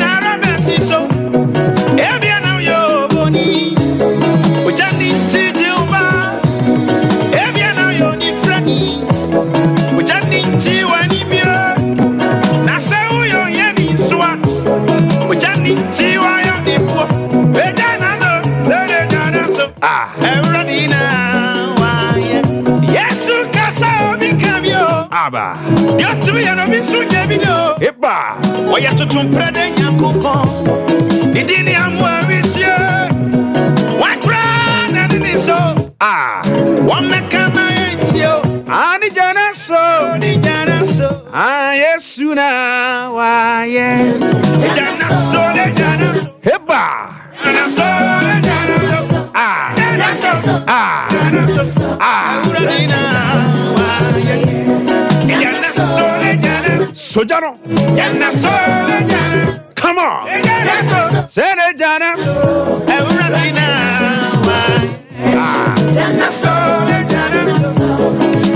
Nara Messi so. Ebia now yo boni. Ujani Tijuba. Ebia now yo ni frani. Ujani Tiwani Mio. Nasa uyo yeni swa. Ujani Tiwa yo ni fo. Ejana so. Ejana so. Everybody now. Yesu kasa obi kamyo. Aba. Yotu ya no bisu nyabido. Eba. Oya tutumprede nyankopon. Idini amwa wisye. Watra na nini so. Wamekama yentio. Ani jana so. Ni jana so. Yesu na waye. Jana so le jana so. Eba. Jana so le jana so. Jana so. Jana so. Uradina waye. Jana so le jana. Sojano. Jana so le jana. Come on. Jana so. Say le jana so. Uradina waye. Jana so le jana so.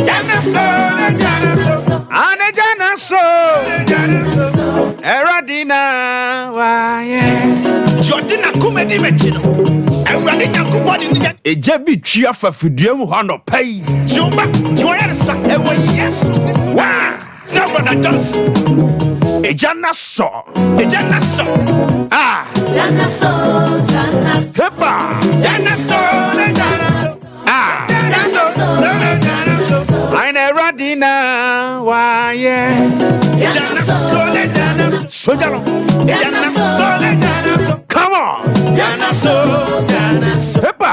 Jana so le jana so. Ane jana so. Jana so. Uradina waye. Jodina kumedi metino. Uradina kubodi ni. Ejebi tria fafudiemu hano pay. Jumba, joya sa ewe yes. Wow. Never does. Ejana so. Ejana so. Jana so, jana so. Hepa. Jana so, jana so. Jana so, jana so. Aine radina waye. Jana so, jana so. Sojano. Jana so, jana so. Come on. Jana so, jana so. Hepa.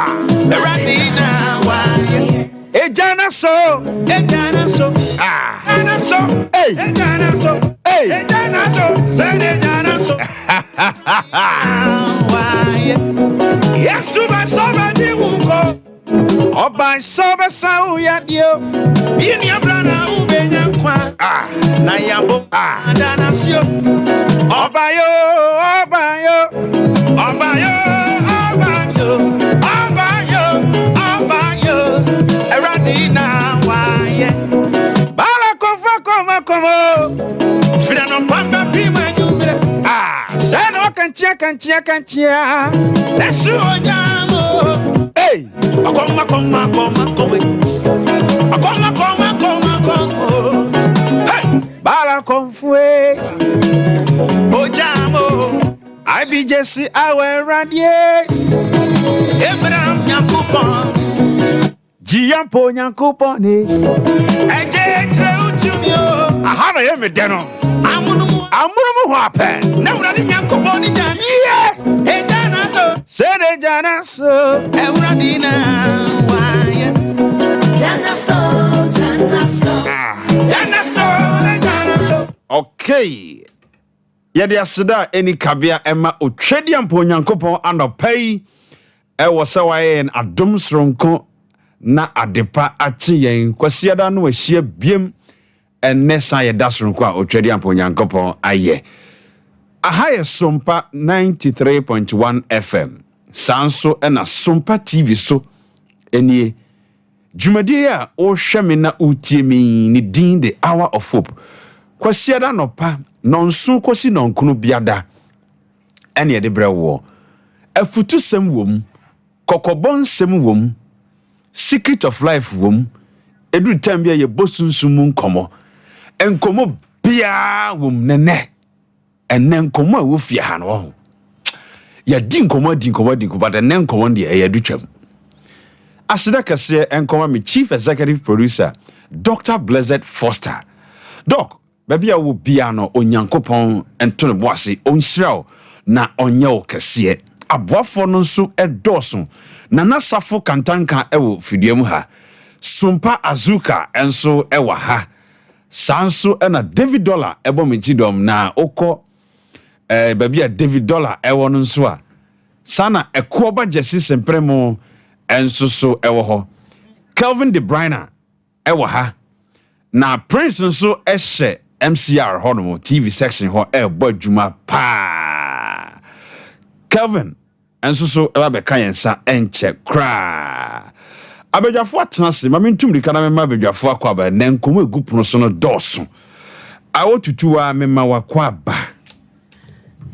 Radina waye. Ejana so. Ejana so. Ejana so. Hey. Ejana so. Hey. Ejana so. Ejana so. Waye. Yesu ba soba di wuko. Oba soba sa uyadio. Bini abrana ubenya kwa. Na yambo. Adana sio. Oba yo. Oba yo. Oba yo. Oba yo. Oba yo. Oba yo. Eradina waye. Bala kofa koma komo. Fida no pamba pima nyumire. Sano kanchia. Nesu onyamo. Hey. Akoma koma kowe. Akoma koma komo. Hey. Bala konfue. Ojamo. I be Jesse awe radie. Abraham Yakupon. Jiampo Yakupon ni. Eje treutumio. Ahana yeme deno. Amunumu wape. Neuradi Yakupon ni jan. Yeah. Ejana so. Sede jana so. Euradi na waye. Jana so. Jana so. Okay. Yede asida eni kabia ema otwedi ampo Nyankopon anopai ewo se waye en adom sronko na adepa achi yen kwasiada no ahia biem enne san ye dasronko a otwedi ampo Nyankopon aye aha SOMPA 93.1 FM sanso ena SOMPA TV so enie dwumadi a o hweme na utiemi ni din the hour of hope kwasiada no pa nonso kosi nonkunu biada ene ye de brewo afutu sem wom kokobon sem wom secret of life wom edu tambia ye bosunsumu nkomo enkomo bia wom nene enne nkomo a wo fie ha no ya di nkomo but enne nkomo de e yadu twam asida kase enkomo me chief executive producer Dr. Blessed Foster doc baby a wo bia no onyankopon ento ne boase onhyiraw na onye wo kase aboafo no nso edoso na nasafo kantanka ewo fiduam ha SOMPA azuka enso ewa ha sanso ena David Dollar ebo mechidom na okọ baby a David Dollar ewo no nso a sana ekoba jesi sempremo enso so ewo ho Kelvin De Bruyne ewa ha na Prince nso ehye MCR honomo TV section ho ebo adwuma pa Kelvin enso so eba be kan yensa enche kra abedwafo atenase ma mentum dika na mema abedwafo akwaba na nkomo egupuno so no doso awotutu wa mema wakwa ba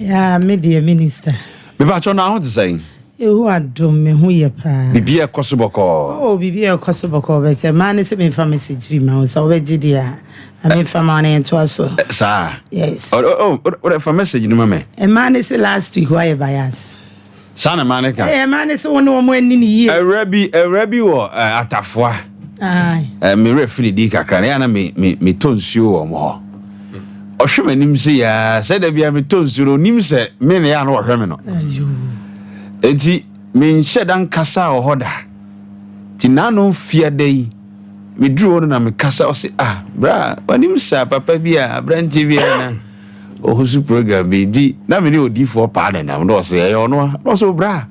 Yeah, media minister. Me ba cho na ho te say. Who adom me hu ye pa. Bibia kosoboko. Oh, bibia kosoboko but man say me fa message bi ma so we gidi a. Me fa ma na ento aso. Sir. Yes. What for message ni mama? A man say last week why bias. Sana maneka. Eh man say one wo ani ni ye. Arabi wo atafoa. Ai. Me refili di kakra na me tonsuo wo mo. Ohwe manim se ya se da bia me tonsuo nim se me ne ya na ohwe me no. Ayo. Enti me nhyedan kasa ohoda. Ti nano fiadai. Me duro no na me kasa o se bra wanim sa papa bia branti bia na ohusu program bi di na me ne odi for pa na no se e ono no so bra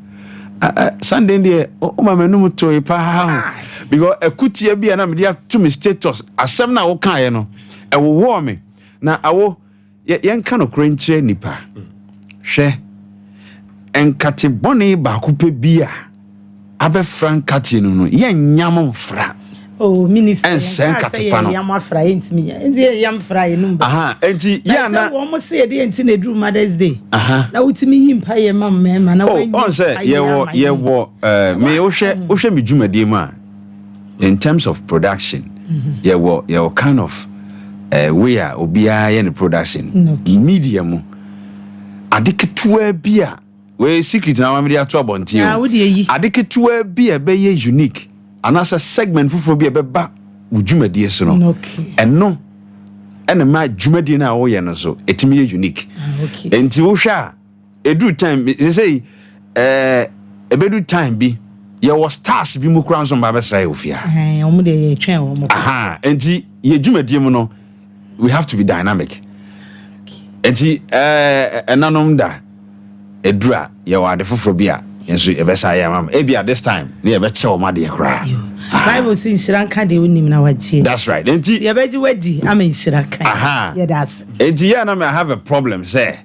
Sunday dey o ma menum to pa because ekutia bia na me dia to me status asem na wo kan ye no e wo me na awo yen kan okrenche nipa hwe enkate bone ba kupe bia abe frankati no yen nyam mfra. Oh, minister. And send Catipano. Yam fry into me. And yam fry number. And na almost say the entine drew Mother's Day. Now with me him pay mam man. Oh, on say me oshe me juma de ma. In terms of production, ye kind of we are obia in production. Medium. Adiketua bia. We secret na media to abonti. Adiketua bia be unique. Anasa segment fufu bi ebeba ujumadi so no eno ene ma jumadi na wo ye no so etimi ye unique enti wo hwa edu time they say ebedu time bi ye was stars bi mu kran so ba besra ye ofia omo de ye twen omo enti ye jumadi mu no we have to be dynamic enti enanom da edura ye wa de fufu bi a yenso ebesa ya mama ebia this time ne ebeche o ma de kra Bible sin shiranka de wonim na waje. That's right. Enti ye beji wadi am shiranka. Yeah, that's. Enti ya na me have a problem say.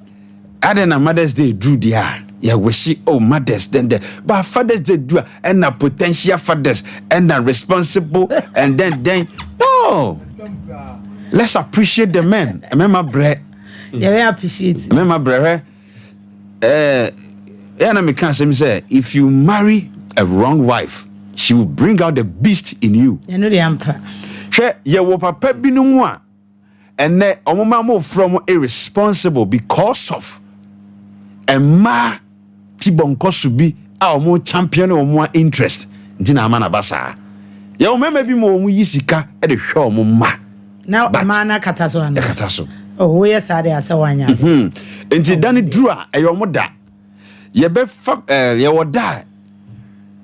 Ade na Mother's Day do dia. Ya wishi Mother's then but Father's Day do and na potential fathers and na responsible and then no. Let's appreciate the men. Remember bre. Yeah, we appreciate. Remember bre. Ya na me can say if you marry a wrong wife, she will bring out the beast in you. You know the ampa. She ye wo papa binu a ene omoma mo from irresponsible because of emma tibonko subi a omo champion omo interest ntina ama na basa. Ye o mema bi mo omo yisika e de hwe omo ma. Now amana kataso ana. Kataso. Oh we sade asawanya. Enti dani dura e omo da. Ye be ye wo da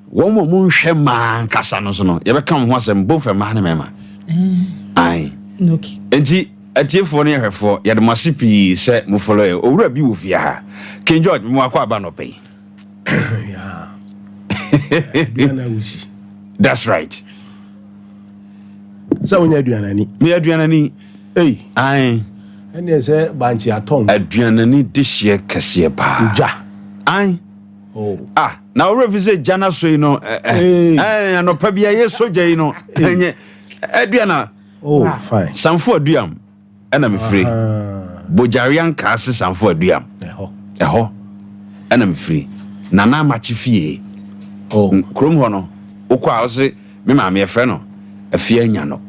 one more moon shema casano so no you become once and both a man mema ai okay enti atiefo ne hwefo ye de masipi se mo follow e owura bi wo fia ha King George mo akwa ba no pay yeah duana wusi that's right so wonya duanani me aduanani ai ene se banchi atom aduanani dihye kese ba uja ai na o refuse jana so you know no pa bia ye soja you know enye aduana fine sanfo aduam na me free bojarian kase sanfo aduam eho na me free na na machi fie krom ho no okwa o se me ma me frɛ no afie anya no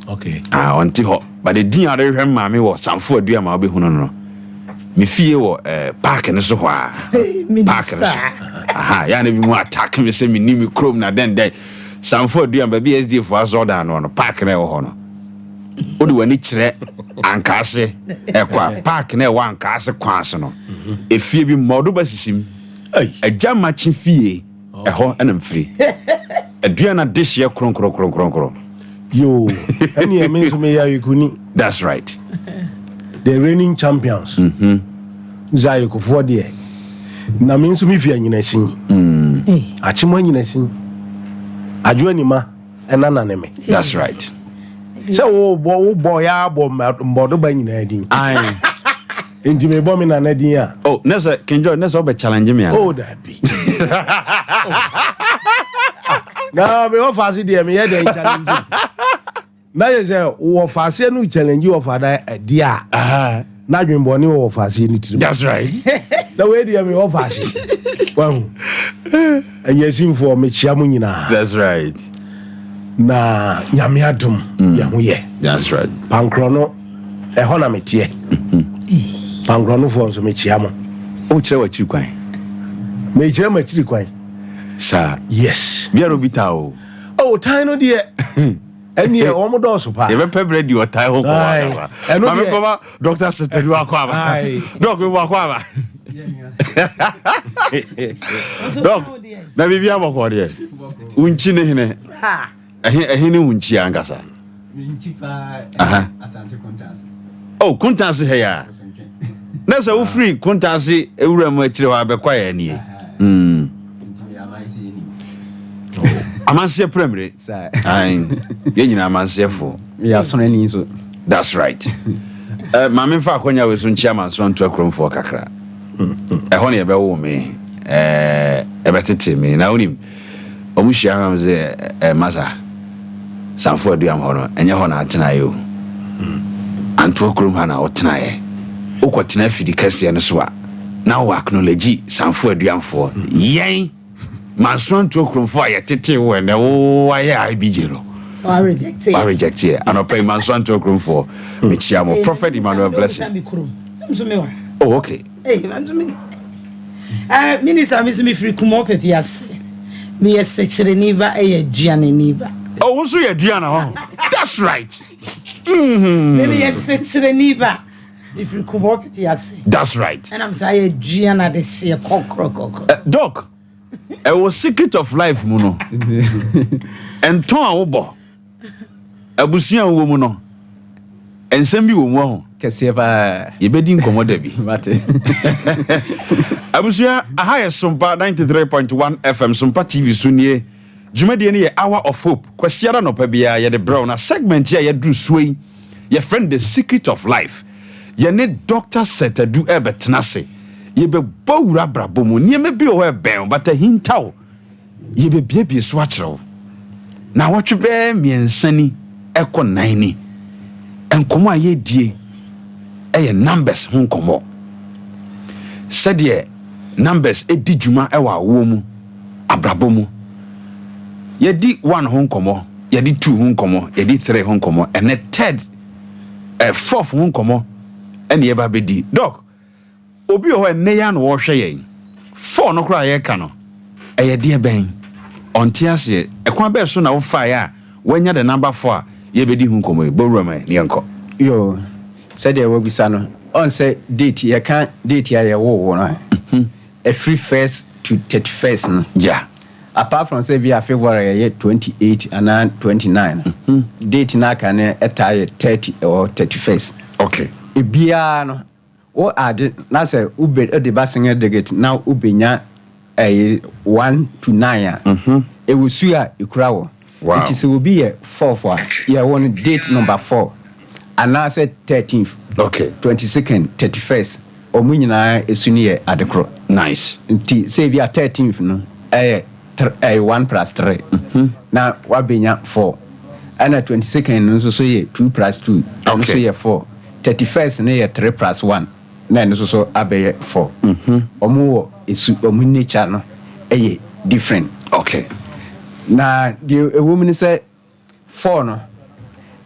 okay onti ho but the din are hwem ma me wo sanfo aduam a obehunu no me fie wo park ne so ho a park ne so ya na bi mu attack me se me ni me chrome na den sanfo aduam ba bi SD for azoda no park na wo ho no odi wani kire ankase ekwa park na wa ankase kwanse no efie bi modo basisim agya machi fie eho enam free aduana dish ye kron yo any means me ya yikuni that's right the reigning champions Zayo ko for there na me nso me fia nyina sin achimo nyina sin adwo anima enana ne me that's right so wo boy ya bo mbodo ba nyina din ai enti me bo me na na din a nessa kenjo nessa obe challenge me that be na me o fasi there me ye dey challenge na ye say wo fasi no challenge wo fada dia na dwen boni wo fase ni tiri. That's right. The way dey me wo fase. Wow. Anya simfo me chia mu nyina. That's right. Na nyame adom ya ho ye. That's right. Pankro no ho na metie. Pankro no fo so me chia mo. O kire wa chiri kwan. Me kire ma chiri kwan. Sir. Yes. Biaro bitao. Oh, time no dey. Eni e omo do so pa. E be pebre di o tai ho ko wa. Ma me ko ba doctor sister du akwa ba. Doc we wa kwa ba. Doc. Na bibia mo ko de. Unchi ne hene. Ha. Ehene unchi angasa. Unchi pa asante kontas. Oh, kontas he ya. Na so wo free kontas ewura mu akire wa be kwa ya nie. Amanse primary. Ai. Ye nyina amanse fo. Ya sona ni so. That's right. Mama fa akonya we so nchiama so nto akromfo kakra. Ho ne be wo me. Ebetete me na onim. Omuhia ham ze masa. Sanfo aduam ho no enye ho na atena yo. Anto akrom ha na otena ye. Ukotena fidi kase ne so a. Na wo acknowledge sanfo aduamfo. Yen Manson to Cromfo, Titi, when the I be zero. I reject it. And I pay Manson to Cromfo, Michiamo, Prophet Emmanuel Blessing. Oh, okay. Hey, Minister, Miss Me Free Kumope Pias. Me a section Niva, a Gianni Niva. Oh, so you're Diana. That's right. Maybe a section Niva. If you come up Pias. That's right. And I'm saying Gianna, the sea cockroach. Doc. It was secret of life, Muno. And Tom Obo. Abusia woman. And send me one. Kasieva. You bedding commodebi. Abusia, a higher SOMPA 93.1 FM, SOMPA TV Sunye. Jumadi hour of hope. Kwesiara no pebia, ye the brown. A segment here, ye do sway. Your friend, the secret of life. Ye need doctor set to do ebetnase. Ye be bowra brabomu nie me bi o ben but a hintaw ye be bie swatchro na wotwe be miensani eko nan ni enkomo aye die numbers ho nkomo said ye numbers edi djuma ewa wo mu abrabomu ye di 1 ho nkomo ye di 2 ho nkomo ye di 3 ho nkomo and a third 4th ho nkomo ene ye ba be di doc obi ho ene ya no wo hwe yen 4 no kra ye ka no eye de ben ontiase ekwan be so na wo fa ya wanya the number 4 ye be di hu komo bowrama ne enko yo said there will be son on say date ye can date ya wo no every 1st to 31st no yeah apart from say via February ye 28 and 29 date na kan eta 30 or 31st okay ebia no o ade na say ube de basenga degate now ubenya 1 to 9 e wusu a ikurawo wow. It is will be a 4 for yeah one date number 4 and now say 13th okay 22nd 31st omunyina esuni ye adekro nice nti say via 13th no 1 plus 3 na wabenya 4 and 22nd no so ye 2 plus 2 okay. So ye 4 31st ne ye 3 plus 1 na no so abeye 4 omuwo esu omu nature no eye different okay na the woman say 4 no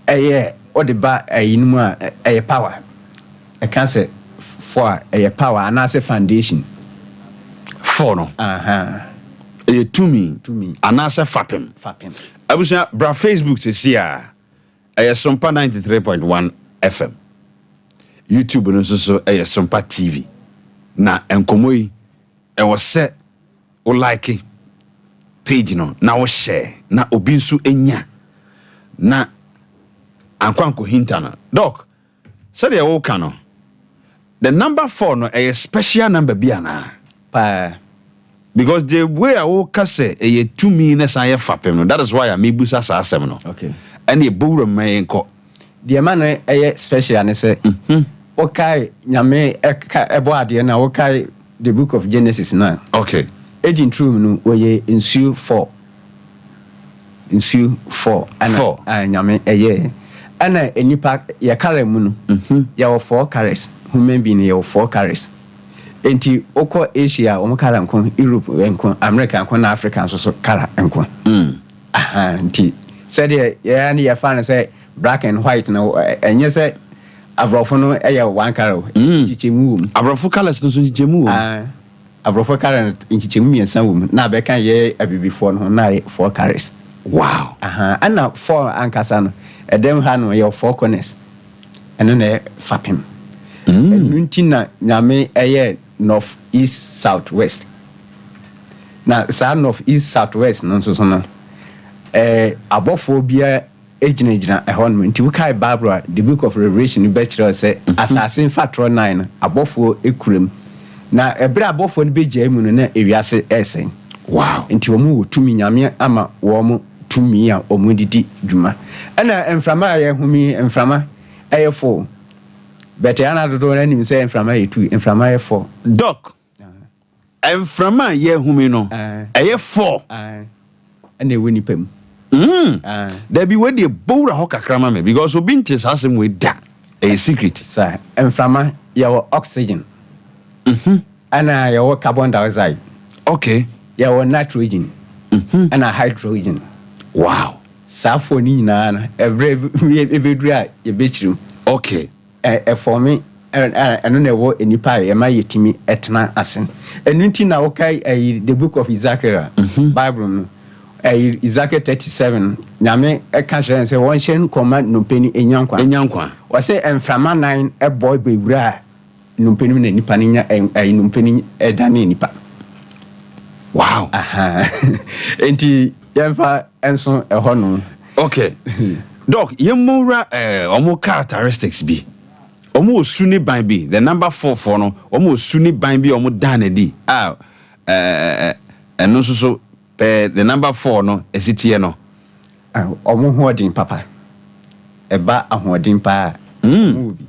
eye odiba ayinmu a eye power I can say 4 eye power and as a foundation 4 no eye to me and as a fapem abusia bra Facebook se sia eye SOMPA 93.1 FM YouTube no so eye SOMPA TV na enkomoi e wo se o like page no na wo share na obi nso enya na ankwanko hinta na doc said e wo ka no the number 4 no a special number bia na pa because the way I wo ka say e 2 minutes an fapem no that is why I mebusa sa asem no okay and e bowro man enko the man e special ne say okay nyame ebo ade na okay the book of Genesis now okay agent true no we insu 4 and nyame eye ana enipa ye kala mu no ya wo 4 colors human being here 4 carries. Enti oko Asia omo kara nko, Europe nko, America nko na Africa so kara nko. Aha, nti said ya ni ya fan say black and white na enye say abrofo no eya 1 carry chichemu abrofo colors no so chichemu abrofo carry chichemu miensa wom na be kan ye abibifo no na 4 carries. Wow. Aha, ana 4 ankasa no edem ha no ye 4 corners eno na fapem. Nti na nyame eye north east south west na sa north east south west no so no abofo bia ejinejina ehon nti we kai Barbara the book of Revelation bachelor say assassin fatro 9 abofo ekurem na ebra abofo no beja mu no na ewiase esen. Wow. Nti omu wotumi nyame ama wo mu tumi a omu didi dwuma ana emframa ye humi emframa ayefo but yana do na nim say emframa ye 2 emframa ye 4 doc emframa ye humi no aye 4 ana ewe ni pam there be where the bowra ho kakrama me because obinches asem we da a secret sir emframa your oxygen ana your carbon dioxide okay your nitrogen ana hydrogen. Wow. Safo ni na every ebedura ye bechiru. Okay. For me eno na wo enipa ye ma yetimi etena asen enu nti na wo kai the book of Ezekiel Bible no Ezekiel 37 nyame ka jere say won hyen command no peni enyankwa wo say emframa 9 boy bewura no peni na nipa nya no peni edane nipa. Wow. Aha. Enti yemfa enso ehono. Okay. Doc, yemura omo characteristics bi. Omo osuni ban bi. The number 4 no, omo osuni ban bi omo dan di. Eno so the number 4 no esitie no. Omo hoodin papa. Eba ahoodin pa. Movie.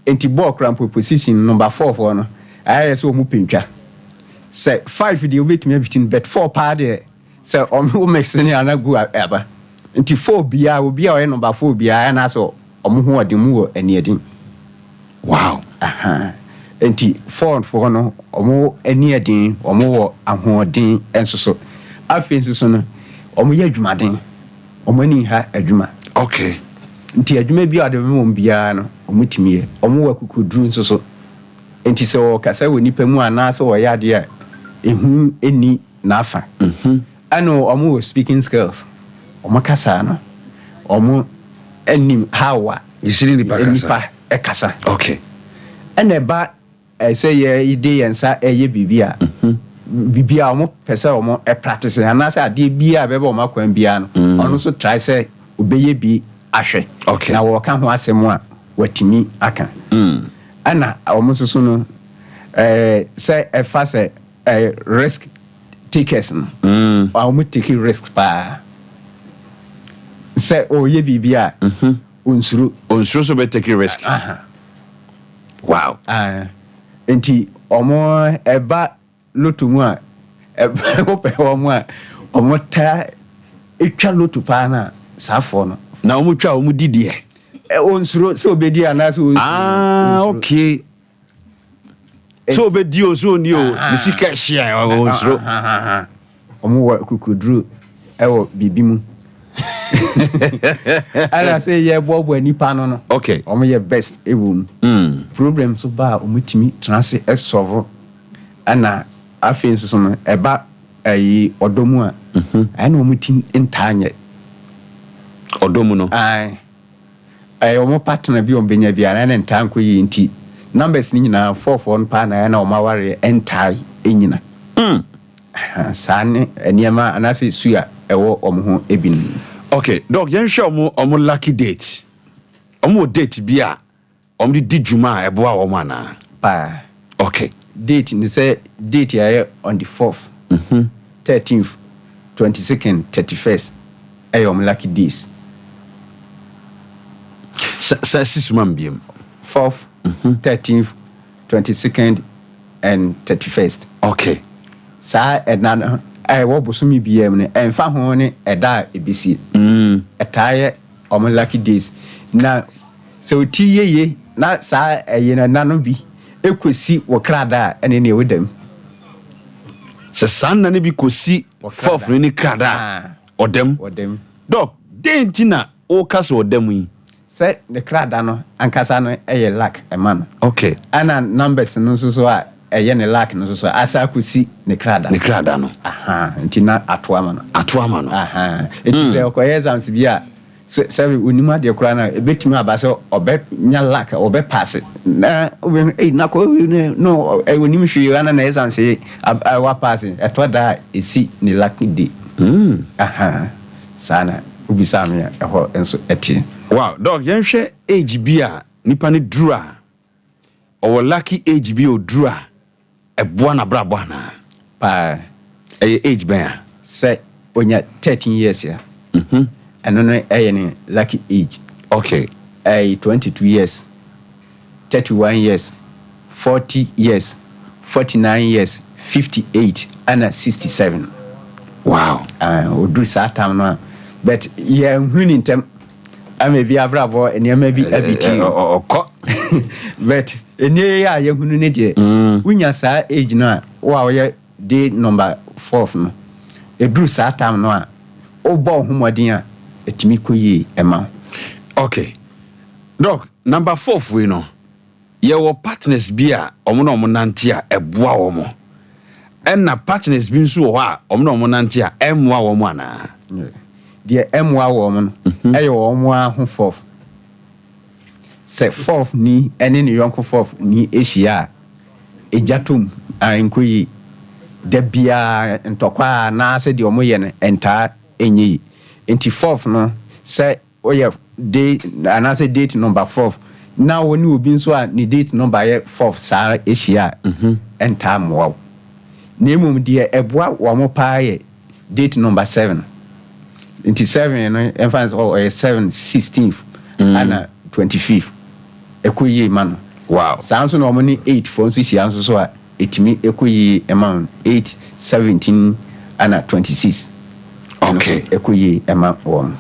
Enti ball cramp position number 4 no. Aye so omo pentwa. Say 5 the obetumi between bet 4 pa there. Say omo make any ana go aba. Nti 4 bia obi a number 4 bia na so omo hoodin mu wo ani adin. Wow. Aha. Enti 4 no omo ani adin omo wo ahoodin enso so. Afi enso so no omo ye adwumaden. Omo ani ha adwuma. Okay. Nti adwuma bia de mo bia no omo timiye. Omo wa kukudru enso so. Enti se o kasa wo nipa mu ana so wo ya de a ehu eni na afa. Ano omo speaking skills. Omo kasa no. Omo enim hawa Yisini nipa ekasa. Okay. Ene ba say ye ide yensa eye bibia. Bibia omo pese omo practice ana say ade bia bebe omo akwan bia no. Ono so try say obeye bi ahwe. Okay. Na wo ka ho asem a watimi aka. Ana omo so no say efa say risk takers no. Omo take risk pa. Say oye bibia unsuru so be take risk. Wow. Enti omo eba lotu mu a ope omo a omo ta etwa lotu pa na safo no Na omo twa omo didie. Onsuro so obedi ana so okay. So obedi o so ni o ni sika hia onsuro. Omo wa kukudru ewo bibimu. Ala say ye bobo nipa no. Okay. Omo ye best ewum. Problem so ba omutimi transe solve ana afin so no eba ayi odomu a ana omutin entanye odomu no ai omo partner bi on benya bia na ntanko yi nti numbers ni nyina 44 no pa na omo ware entai enyina sane eniema anase suya ewo omo ho ebin. Okay, doc, yen hwe omo lucky date. Omo date bia omo di djuma ebo a omo ana. Pa. Okay. Date ni say date ya on the 4th. 13th, 22nd, 31st. Omo lucky days. Sa 6 months biem. 4th, 13th, 22nd and 31st. Okay. Sa enana wo bosumi biem ne enfa ho ne eda ebisi. Etaye omo lucky days. Na se oti yeye na saa ɛyɛ na no bi ekosi wɔ krada ɛne ne wodam sɛ sanna ne bi kosi fourth no ne krada odem dog dentina o kasa odem yi sɛ ne krada no ankasa no ɛyɛ lack ɛma no okay ana numbers no nso so a ɛyɛ ne lack no so asa kosi ne krada no nti na atoa ma no enti sɛ ɔkɔyɛ exams bi a sɛ onima de kora na ebetumi aba sɛ ɔbɛnya lack ɔbɛpass na na ko no onim hwe ana na exams wa pass ɛtɔ da esi ne lack de sana ubisa me ɛhɔ enso ɛti wow dog yɛnhwɛ age bi a nipa ne duru a ɔwɔ lucky age bi o duru a ɛboa na brabo ana pa ɛyɛ age bɛn a sɛ onya 13 years ya ɛno no ɛyɛ ne lucky age okay 22 years 31 years 40 years 49 years 58 and 67 wow odu saa time no but yɛn huni ntem ama bi abrabo nneɛma bi abiti ɔkɔ but enie ya yɛn hunu ne de unya saa age no a wa ɔyɛ day number 4 no eduru saa time no a obɔ homɔden a etimi koyi ema okay dog number 4 we no yɛwɔ partners bi a ɔmo na ɔmo nante a ɛboa wɔn ɛna partners bi nso wɔ hɔ a ɔmo na ɔmo nante a ɛmoa wɔn ana deɛ ɛmoa wɔn no ɛyɛ wɔn ho 4 sɛ 4 ni ɛne ne yɔnko 4 ni ahyia a egyatom nkoyi da bia ntɔkwa na sɛ deɛ ɔmo yɛ no ɛntaa enyi enti 4 no sɛ oyɛ day anase date number 4 na woni obi nso a ne date number yɛ 4 saa ahyia ɛntaa moa na emom deɛ ɛboa wɔn paa yɛ date number 7 enti 7 no emphasize or 7 16th and 25th ekoyi man wow saa nso na wɔn ne 8 for nso hyia nso so a etimi ekoyi ema 8 17 and 26 okay ekoyi ema wɔn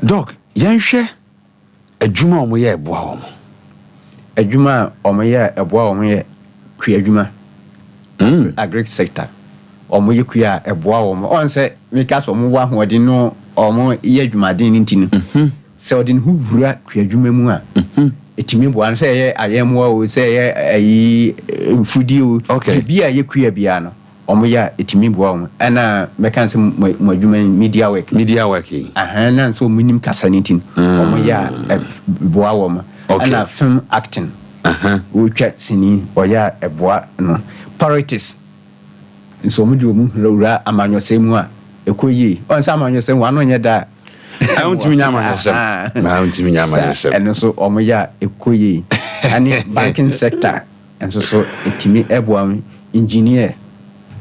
dog yɛnhwɛ adwuma ɔmo yɛ ɛboa wɔn adwuma ɔmo yɛ ɛboa wɔn yɛ kua adwuma agric sector ɔmo yɛ kua ɛboa wɔn ɔn sɛ meka so ɔmo wa hoɔden no ɔmo yɛ adwumaden ne ntino sɛ ɔde ne ho wura kua adwuma mu a etimi boa sɛ yɛ ayɛmoa o sɛ yɛ ayi mfudi o bi a yɛ kua bia no ɔmo yɛ etimi boa wɔn ɛna meka sɛ mo adwuma media work na nso ɔmo nim kasa ne ntin ɔmo yɛ boa wɔn ɛna film acting wotwa sini ɔyɛ ɛboa no priorities nso ɔmo de ɔmo wura amanyɔsɛ mu a ekoyi ɔn sɛ amanyɔsɛ mu ano nyɛ da I want to be nyamanyɔsɛ ɛno so ɔmo yɛ ekoyi ɛne banking sector nso so etimi ɛboa engineer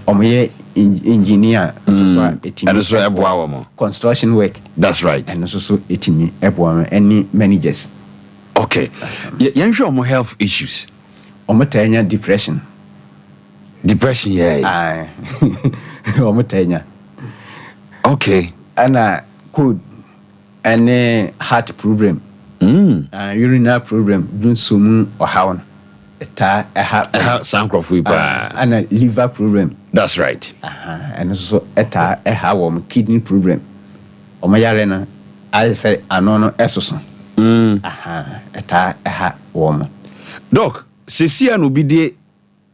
ɔmo yɛ engineer nso so etimi ɛno so ɛboa wɔn construction work that's right ɛno so etimi ɛboa ɛne managers okay yɛnhwɛ ɔmo health issues ɔmo tanya depression yeah ɔmo tanya okay ana cold ɛne heart problem urinary problem dun somu ɔhaw no ɛta ɛha sankrofo yi pa ana liver problem that's right ɛno so ɛta ɛha wɔn kidney problem ɔmo yare no ayɛ sɛ ano no ɛsoso ɛta ɛha wɔn doc sesia no bi de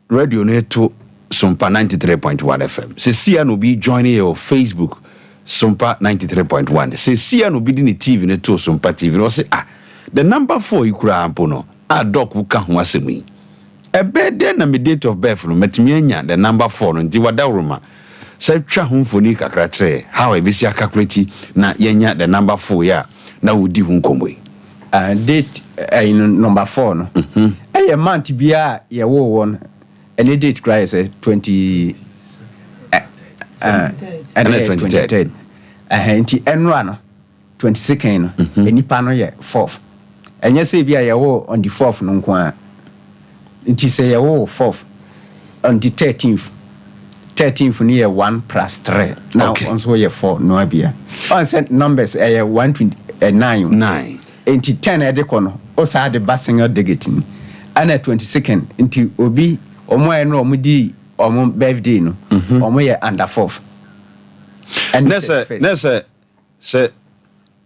radio no to SOMPA 93.1 FM sesia no bi join your Facebook SOMPA 93.1 sesia no bi de ne TV no to SOMPA TV no say the number 4 ikura ampo no doc wuka ho asɛm yi ɛbɛde na me date of birth no matimi anya the number 4 no nti wadawroma sɛ twa ho mfoni kakra kyerɛ how ebisi calculate na yenya the number 4 ya na wodi ho nkomwe date number 4 no ɛyɛ month bia yɛ wo won any date cry say 20 and 23rd nti enra no 22nd no enipa no yɛ 4th ɛnyɛ sɛ bia yɛ wo on the 4th no nko a nti sɛ yɛ wo 4th on the 13th no yɛ 1 plus 3 now also yɛ 4 no abia on set numbers ɛyɛ 129 9 nti 10 ɛde kɔ no osa de ba single digit ni ana 22nd nti obi omo e no omo di omo birthday no omo ye under 4th and nese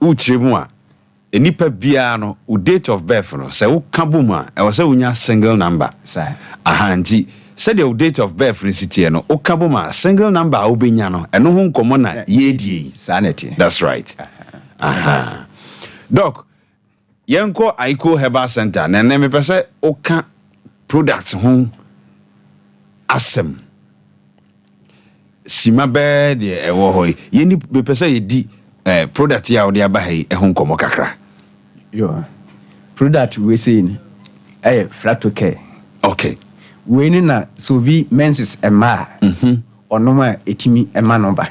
utremu a enipa bia no u date of birth no se wo kabom a e wo se unya single number sa ahanti said your date of birth in city no okaboma single number obenya no eno ho nkomo na yedie sanity. That's right. Doc yenko Aiko Herbal Center na me pese oka products ho asem sima be de ewo hoy yeni me pese yedi product ya odi aba he ho nkomo kakra yo product we saying Frato Care. Okay. We na so be menses ema onoma etimi ema number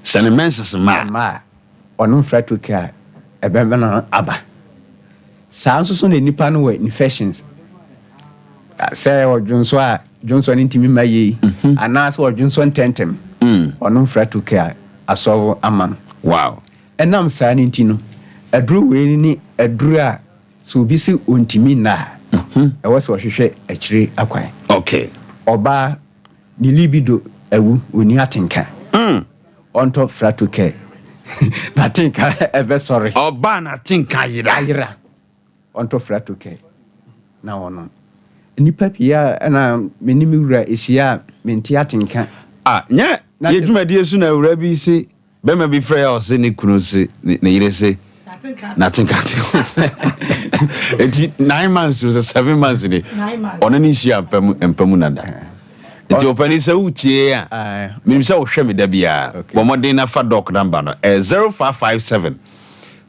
sene menses ma onum Frato Care ebembe na aba sanso so na nipa no infections say odwonso a dwonso ni ntimi maye anas odwonso ntentem onum Frato Care aso ama wow enam sa ni ntino aduru we ni aduru a so bi si ontimi na I was hwehwe akire akwan. Okay. Oba ni libido ewu oni atenka. Onto Frato Care. Na tinka ebe sorry. Oba na tinka yira. Onto Frato Care. Na wono. Nipa pia na menimi wura ehia menti atenka. Nye ye dwumadi esu na wura bi si be ma bi frɛ o se ne kunu se ne yire se nothing cat. It's 9 months or 7 months. 9 months. On any share and Pemunada. It's open is a utia. Mimsa Shemi Debia. Bomodina Fadok number 0557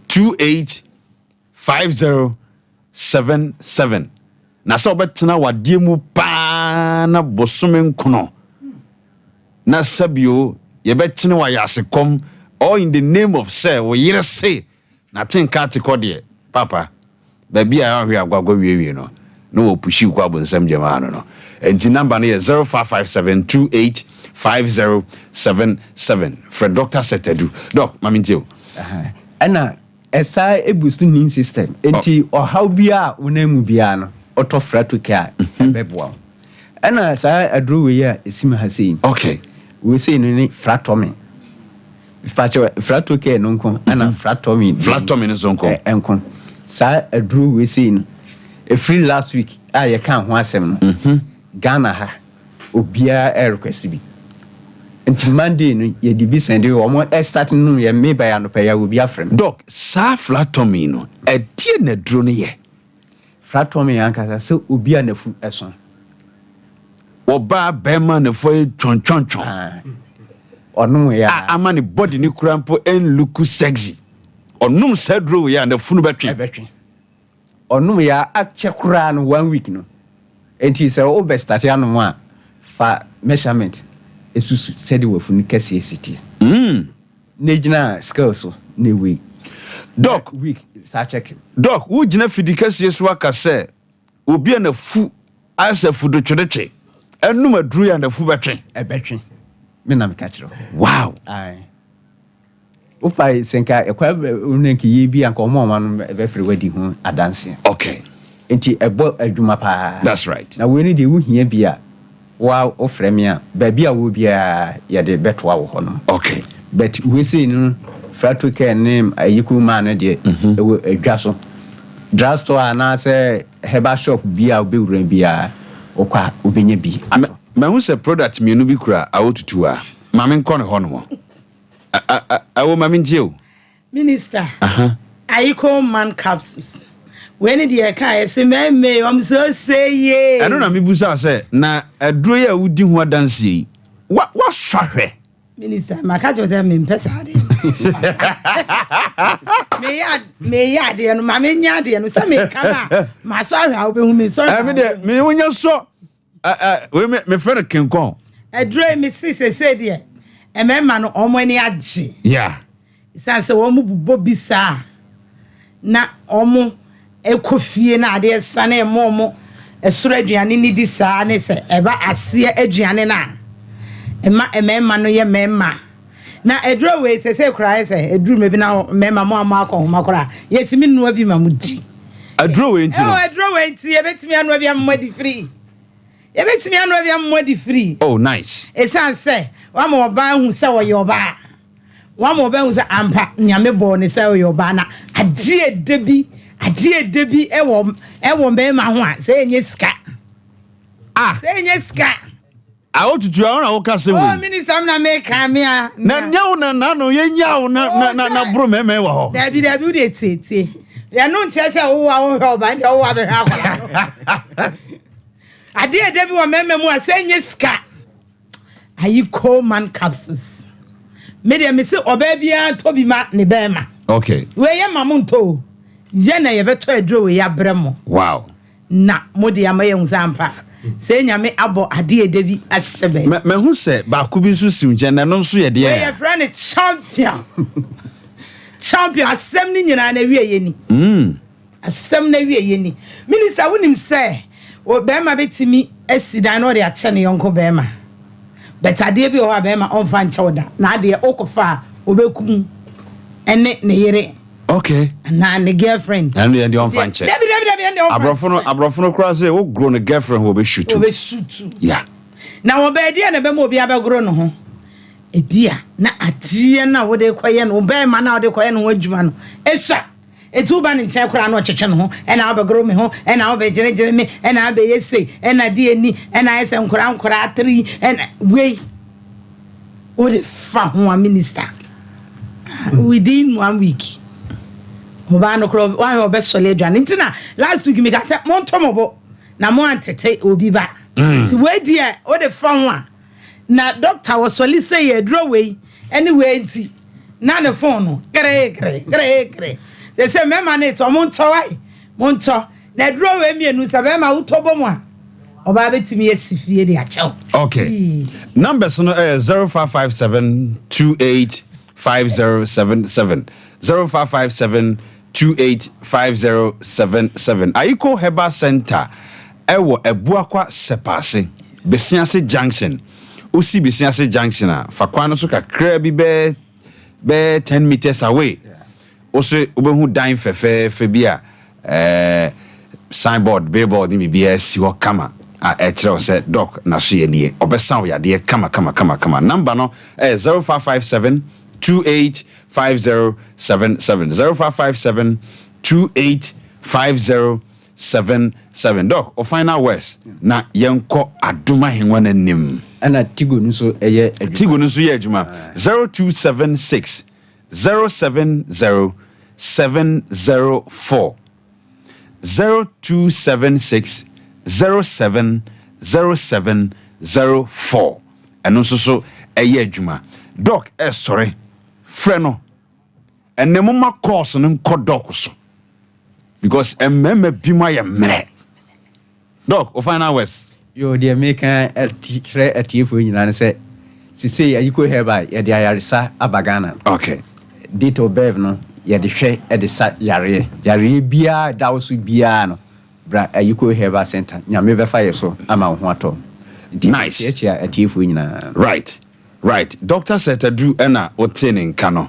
285077. Naso betina wa diemu pa na bosumen kuno. Na sabio ye betina wa yasekom all in the name of sir we yere say. Na tin cat code papa baby I hwe agwagwa wie no no opushi kwa bonsam jema no enti number no 0557285077 for Dr. Setedu doc mamintio ana esa ebustu nin system enti how bia wonam bia no auto Frato Care bebwa ana sa adru we ya esima hasein okay we say no ni fratomy Frato Care no nko ana fratomy no zonko enko sa adru we say no e free last week ye kan ho asem no Ghana ha obia request bi enti Monday no ye di bi send o mo start no ye me ba ya no pa ya obi afrem doc sa fratomy no e die na duro no ye fratomy anka sa obia na fu eson oba bema na fo chonchon onum ya amani body ni kurampo en look sexy onum sadro ya na funu betwe onum ya ache kura no 1 week no enti se o be start anu a fa measurement esusu said we funu kese city negina scale so ne we doc week start checking doc wo gina fidikase yesu aka se obi na fu asa fudo twedetwe enum aduru ya na fu betwe me na me catch ro wow upai senka ekwa unenki yibi anka omo no be free wedi hu adanse okay enti ebo adwuma pa that's right na we ni de wo hia bia wa ofrem ya ba bia wo bia ya de betwa wo hono okay but we say no Frato Care name ayiku man no de ewo adwaso drugstore na say herbal shop bia obewura bia okwa obenya bi ma hu se product mienu bi kura awotutu a ma me nkɔ ne hɔ no awo ma me ntie o minister Aiko man capsules when the aka say me I'm so say ye I don't know me busa say na aduro ya wudi ho adanse yi wa swahwe minister maka jo say me mpesa de me ya de no ma me nya de no say me kama ma swahwe a obehu me so me de me wonya so we me friend Kinkon aduro me say de emema no omo ani age yeah isa se wo mu bubo bisa na omo ekofie na ade sane momo esoro aduane ni di saa ne se eba ase aduane na emema no ye mema na eduro we se krai se eduru me bi na mema mo amakọ homakora yetimi nua bi ma mu di Adro we nti no. Adro we nti e betimi anu bia mmadi free. E betimi anu bia mmadi free. Oh nice. Esan say wa ma oba hu say wo yoba. Wa ma oba hu say ampa nyame bo ne say wo yoba na adie debi e wo be ma ho a say enye sika. Say enye sika. I want to try on say we. Oh minister na me kan me a. Na nyaw na no ye nyaw na bro me wo ho. Dabi u de tete. Ya no ntia say wo yoba ndi wo abe ha akwala. Adie debi wo mememu a say enye sika. Ayi Coleman capsules. Media me say oba bia to bi ma ne be ma. Okay. We ye mamunto. Je na ye beto adro we ya bremo. Wow. Na modi ya maye nzampa. Say nyame abo ade edebi ahyebe. Me hu say ba ku bi so sim je na no so ye de ya. We ye friend champion. Champion asem ni nyina na wie ye ni. Asem na wie ye ni. Minister wonim say wo be ma betimi asidan no de a che ne yonko be ma. But ade bi o ha be ma on fa nche oda. Na ade okofa obekum ene ne yere. Okay. Na ne girlfriend. And the on fan check. Debi Abrofono kra say wo grow ne girlfriend wo be shoot. Wo be shoot. Yeah. Na wo be dia na be mo obi abegro no ho. Ebia na adie na wo de koye no be ma na wo de koye no adwuma no. Esha. Etu ba ne nche kra no chechche no ho. E na abegro me ho. E na wo be gire me. E na be yese. E na die ni. E na yese nkora 3. E na we. Wo de fa ho a minister. Within 1 week. Oba no kro wa obe sole aduane ntina last week me ka say mon tomobo na mo antete obi ba ti we die o de fa ho a na doctor was sole say ye draw we anyway nti na ne phone no kre they say me man it o mon to na draw we mienu say be ma utobo mo a oba betimi asifie de achew. Okay. Numbers no 0557285077 0557285077. Aiko Heba Center ewo Ebuakwa Sepase Besiase Junction. Usi Besiase Junction a fakwa no so kakra bi be 10 meters away. Ose obehu dan fefe bi a signboard billboard ni bi si ho kama a etre say doc na so ye nie obesa wo yade kama number no 0557 285077 0557285077 doc o final words na yenko aduma henwa nanim ana tigo no so ye adwuma 0276 070 704 0276 070704 eno so eye adwuma doc sorry freno enemoma course no nkodoc so because emema bima ye mre doc o final words yo the American atiefo nyina ne se sisi ayiko heba ye de ayaresa abagana. Okay. Date of birth no ye de hwe e de sa yare bia dawosu bia no bra ayiko heba center nyame be fa ye so ama ho ato. Nice. Atiefo nyina. Right. Dr. Setadu ena otening kano.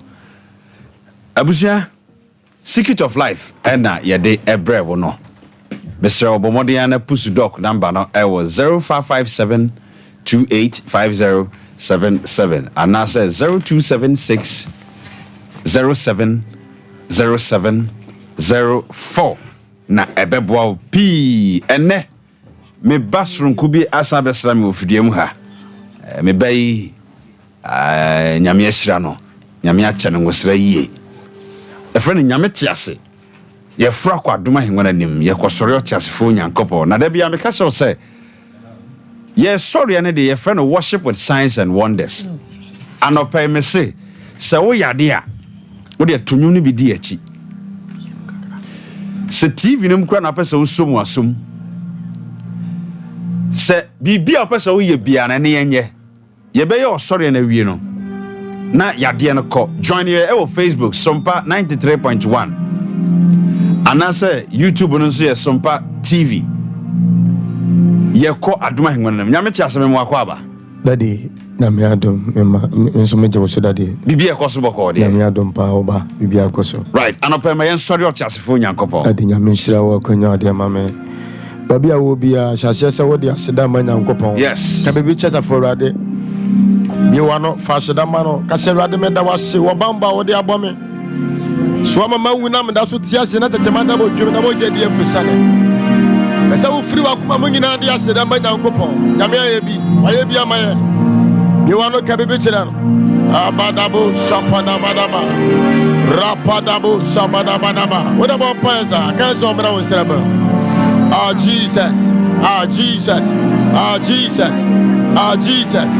Abusia secret of life ena yede ebre wo no. Mr. Obomodiana pusu doc number no was 0557 285077 and now says 0276 070704 na ebeboa p ene me basrun kubi asa besra me ofidiem ha me bai nyame ahira no nyame ache no ngosra yie efre nyame tiase ye fra kwa duma henwana nim ye kosore otiasefo nyankopo na da bia me ka show say ye sorry ane de ye friend worship with signs and wonders anopai me say wo yade a wo de tonwum ni bi di achi se tv nim kra na pese wo somu asom se bibia pese wo ye bia na ne yenye ye be ye osori na wie no na yade no ko join ye e wo Facebook SOMPA 93.1 anase YouTube no so ye SOMPA TV ye ko adoma henwanam nyame ti aseme mu akwa aba daddy na me adom me nso me je wo so dade bibia ekoso boko de na me adom pa oba bibia ekoso right anopa ma yen sori otiasefo nyankopon ade nya me nhyira wo akonya de ma me babia wo bia hyase se wo de aseda ma nyankopon yes ka bebi chesa for rade bi wano fa aseda ma no ka se rade me da wase wo bamba wo de abome so mama wuna me da so tiase na tetema da bo dwem na bo gye de afisane ese wo firi wa kuma mo nyina de aseda ma nyankopon nyame aye bi amaye you want to keep it down. Abadabo Shapadabadaba Rapadabo Shabadabadaba. What about Pasa? I can't say what I was saying. Ah Jesus, ah Jesus, ah Jesus, ah Jesus.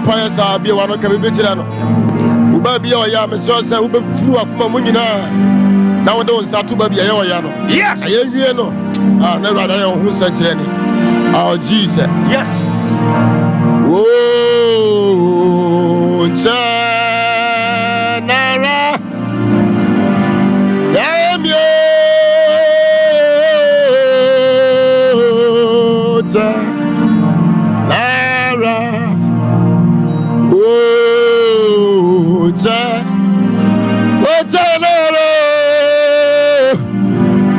Pasa be one to keep it down. Uba be your yam, so say Uba flew up from Munina. Now don't start to be a yano. Yes, I hear no. Ah, never I don't who sent any. Ah Jesus, yes. Oh, Tanara, damn you, Tanara, oh, Tanara,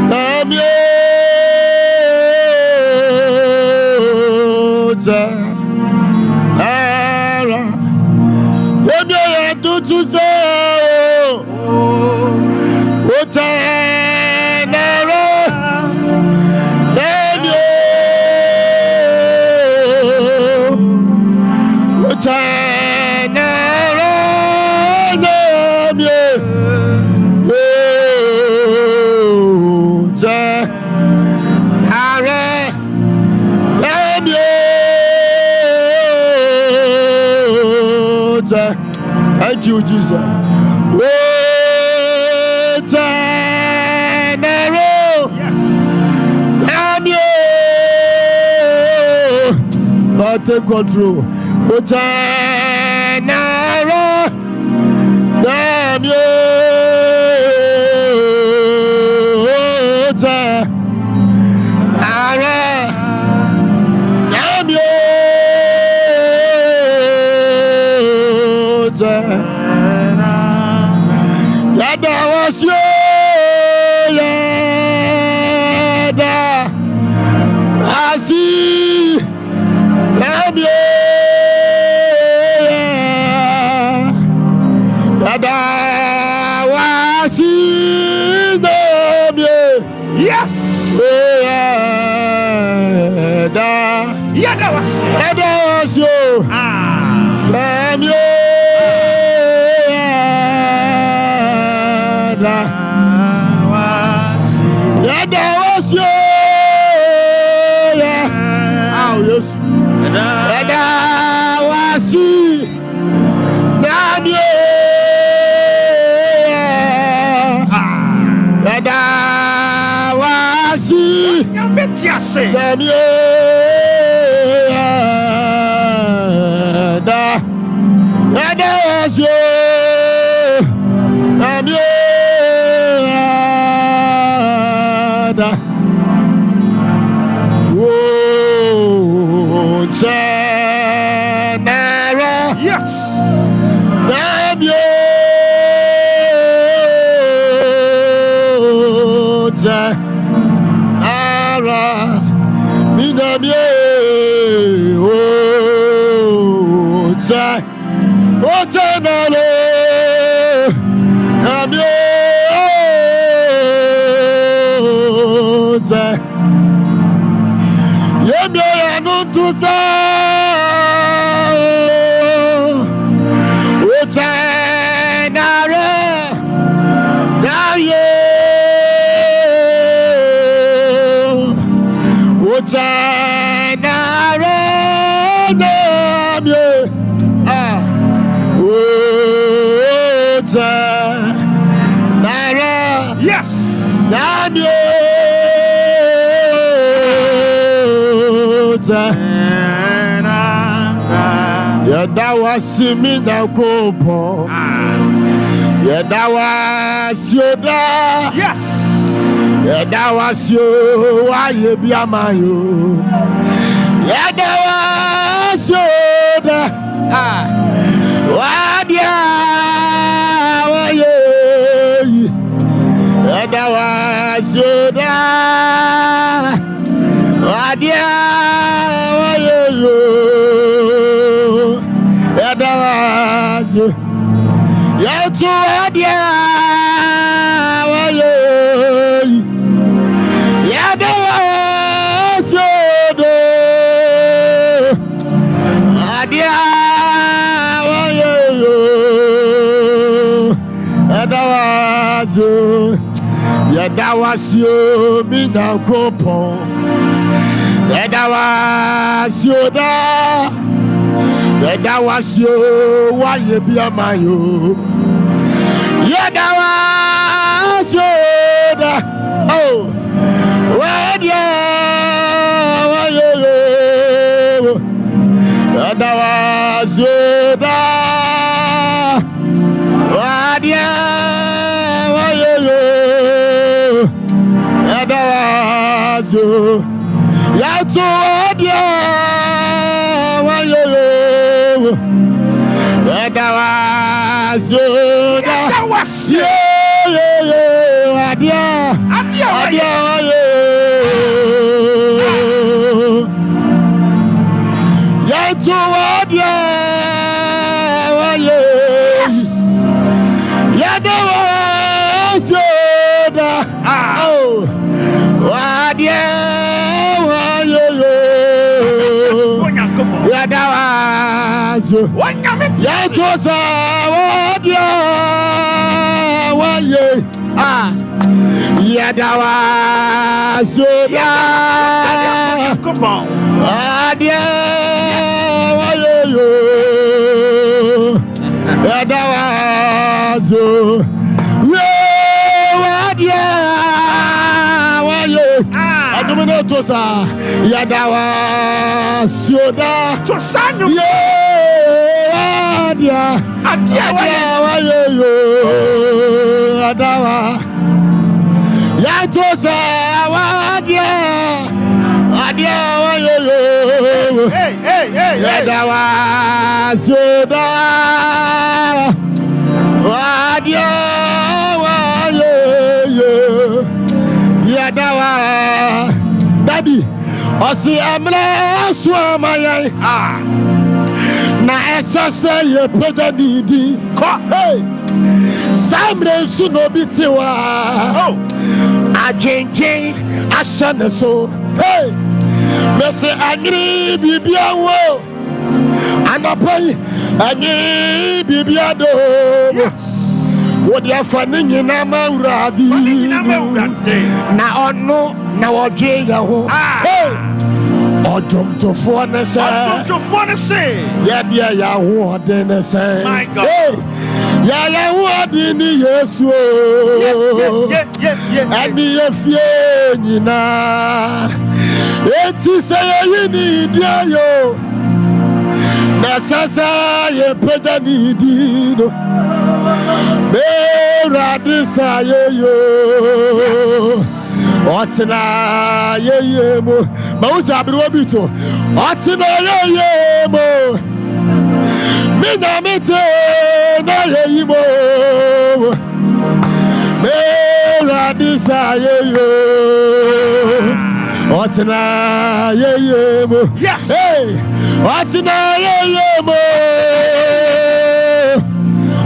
damn you, to say, oh, Tanara, damn you, oh, Tanara, damn you, oh, Tanara, damn you. Thank you, Jesus. Oh, Tanaro. Yes. Damn you. Lord, take control. Oh, Tanaro. Damn you. Oh, Tanaro. Damn you. Yada was you, Yada. I see, damn you, Yada was you, damn you. Yes, Yada was you, damn you. Yada was you, oh yes. Yada was you, damn you. Yada was you, damn you. Yada was you, damn you. Oh, Tanara. yes. Damn you, Tanara. Me damn you. Oh, Tanara. Damn you. Yeah, no to say, oh, Tanara, now you, oh, Tanara, now you, oh, Tanara, Yes. now you. Yada was me now kopo. Yada was yoda. Yes. Yada was yo. Why be amayo? Yada was yoda. Wadia waye Edawa Soda Wadia waye Edawa Yetu wadia waye Edawa Soda Wadia Yadawasio mina kopon Yadawasio da Yadawasio waye biamayo Yadawasio da oh wadia waye Yadawasio da wadia Yato adia wayo Yadawazo adia wayo Yato adia wayo Yadawazo oh wadia Yadawazo Yatosa wadia waye Yadawazo wadia waye Yadawazo wadia waye Adumino tosa Yadawazo Tosanyo adia waye Adawa Yatosa wadia waye Yadawa Soda wadia waye Yadawa Daddy Osi amle suamaye na esase ye peda didi ko hey samre suno bitiwa oh ajenjen asane so hey mese agri bibia wo anapai agri bibia do wodi afani nyina mawradi na ono na wodwe ya ho hey Odom to fornese Yadia Yahu Denese my God Yahu Dini Yesu Ani Yefie Nina Eti say yini dia yo Nasasa ye peda ni dino Mera disa yo Otina ye mo Mausa Brobito Otina ye mo Mina mite na ye mo Mera disa yo Otina ye mo yes hey Otina ye mo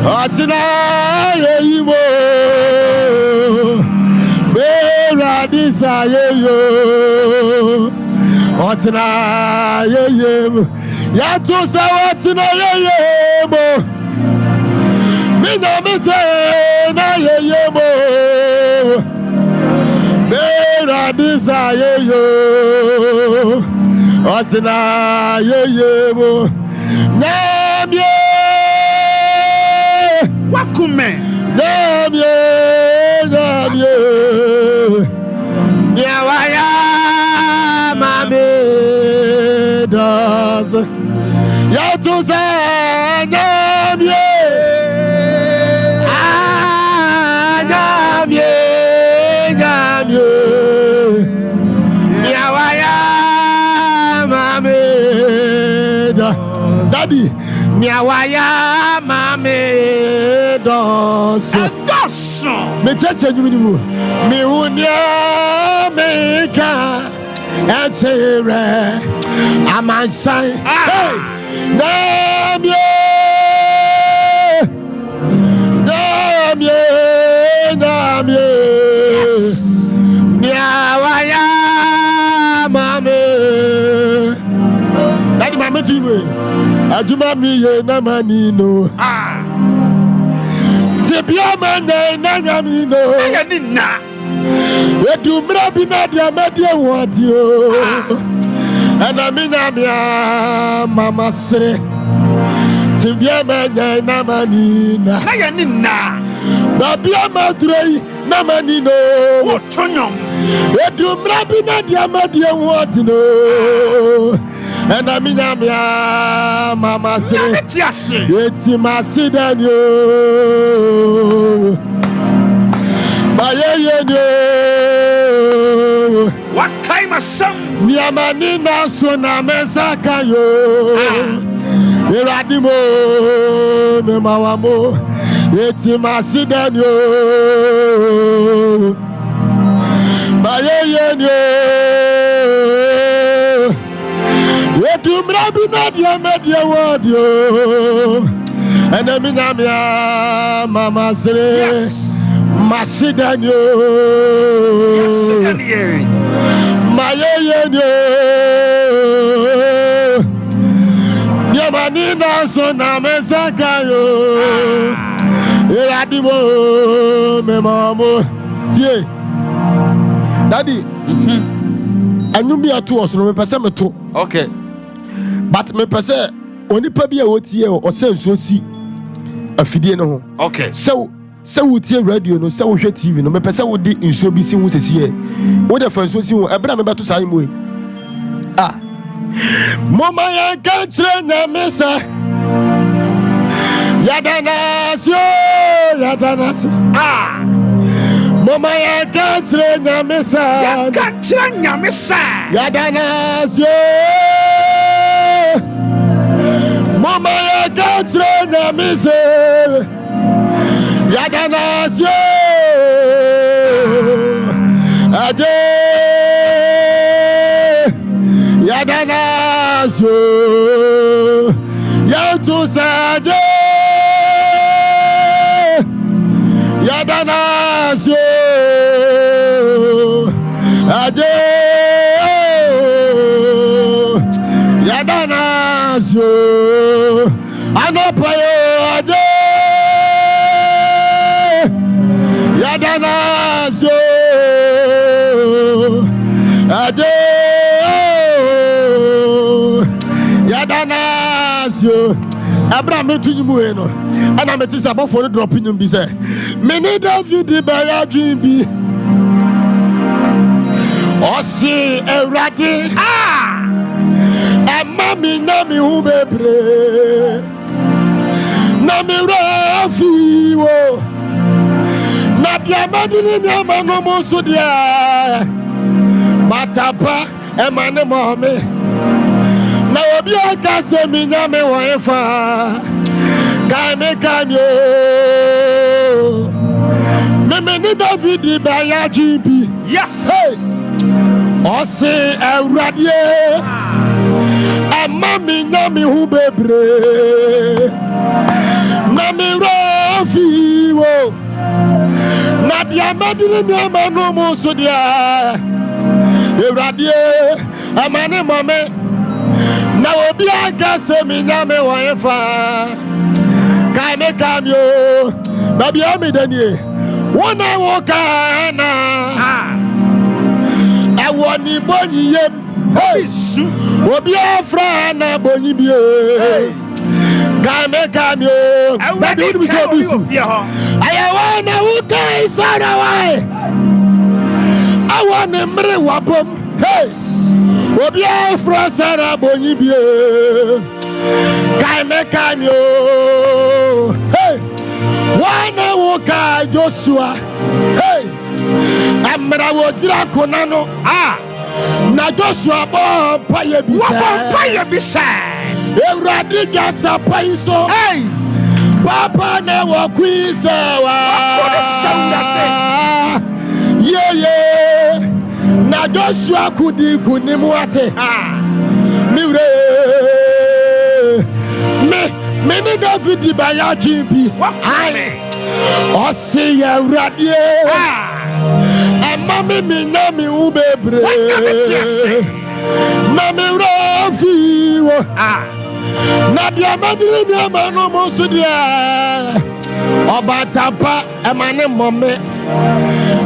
Otina ye mo Desire yo Otina ye ya to sa otina ye mo Mina mite na ye mo Mera desire yo Otina ye mo Namye wakume Namye Yawaya mame does Yatuza Namye Namye Yawaya mame does Daddy, Miawaya Mame Dos. Me church and you, me unia meka, and say, I'm my sign. Hey, damn you. Yes. Miawaya mame. Daddy mame tiwe. Aduma miye na manino. Tibia manye na nyamino. Nina. Edumra bina dia media wadio. Ana minya mia mama sre. Tibia manye na manina. Nina. Babia madrei na manino. Wotonyom. Edumra bina dia media wadio. Ana minya mia mama sre. Eti masidanyo. Bayeyenyo. Wakai masam. Miamani na sona mesaka yo. Iradimo me mawamo. Eti masidanyo. Bayeyenyo. Edumra bina dia media wadio. Ene minyamia mama sere. Yes. Masidanyo. Yes, Mayeyenyo. Yamani na sona mesaka yo. Iradimo me mamo. Tie. Daddy. Anyumbi atu osoro me pese me to. Okay. But me pese onipa bia wotie o senso si afidie no ho. Okay. So wotie radio no, so wohwe TV no, me pese wo de nso bi si hu sesi e. Wo de fanso si hu ebra me beto sai moe. Ah. Mama ya kantre nyamesa. Yadanasyo. Ah. Mama ya kantre nyamesa. Ya kantre nyamesa. Yadanasyo. Mama ya kantre nyamesa. Yadanasyo. Ade. Yadanasyo. Yautu sade. Yadanasyo. Ade. Yadanasyo. Anopayo ade. Yadanasyo. Ade. Yadanasyo. Abraham metunyimu eno. Ana metisa abofo no drop nyum bi say. Me need David by ya dream bi. Osi Ewrade. Ah! Emma mi na mi hu bebre. Na mi rafi wo. Na dia madini na mano mo so dia. Batapa Emma ne mo me. Na obi aka se mi na me wo efa. Kame kamyo. Me ni David ba ya jibi. Yes. Hey. Ose Ewrade. Ama mi na mi hu bebre. Na mi rafi wo. Na dia madini ni ama no mo so dia. Ewrade ama ne mame. Na obi aka se mi na me wo efa. Kame kamyo. Baby ami danie. Wona woka na. I want ni boni yem. Hey, obi afra na boni bie. Kame kamyo. Baby we so bisu. I wanna woka isara wai. I want emre wapom. Hey, obi afra sara boni bie. Kame kamyo. Hey, wana woka Joshua. Hey, amra wodira konano. Ah, na Joshua bo paye bisa. Wabo paye bisa. Ewurade gasa paiso. Hey. Papa na wakuisawa. Yeah. Na Joshua kudi kunimuate. Miure. Me ni David baya kimpi. Ai. Osi ya Ewurade. Mami minyami ubebre. Mami rofi wo. Na dia madiri ni amano mosudia. Obatapa emane mome.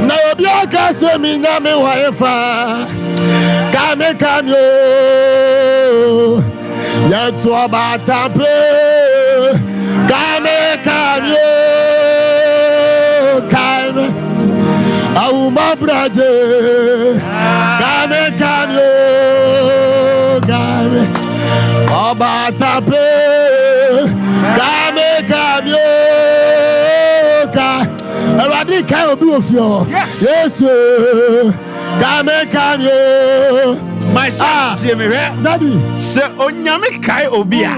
Na obi aka se minyami waefa. Kame kamyo. Ya tu obatape. Kame kamyo. Kame. Au ma brother, kame, Oba tape, kame, Ewurade kai obi ofio. Yes, kame. My son, Daddy, se onyame kai obia.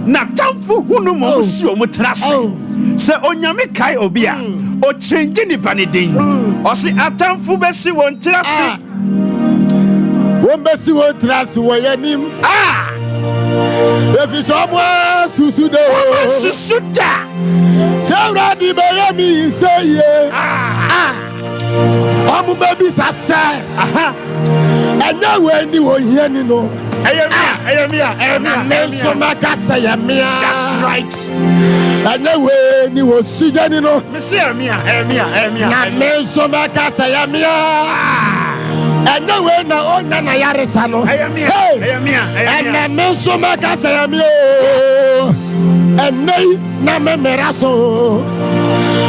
Na tamfu hunu mo si o mutrase. Se onyame kai obia. O change nipa ne den. O si atamfu besi won trase. Won besi won trase wo yanim. If it's someone susuda. Se Ewurade be yami say ye. Omu baby sasa. Anya weni wo hiani no. Eyemia. Menso makasa ya mia. That's right. Anya weni wo sijani no. Me say emia. Na menso makasa ya mia. Anya wena onya na yaresa no. Eyemia. Anya menso makasa ya mia. Enei na memeraso.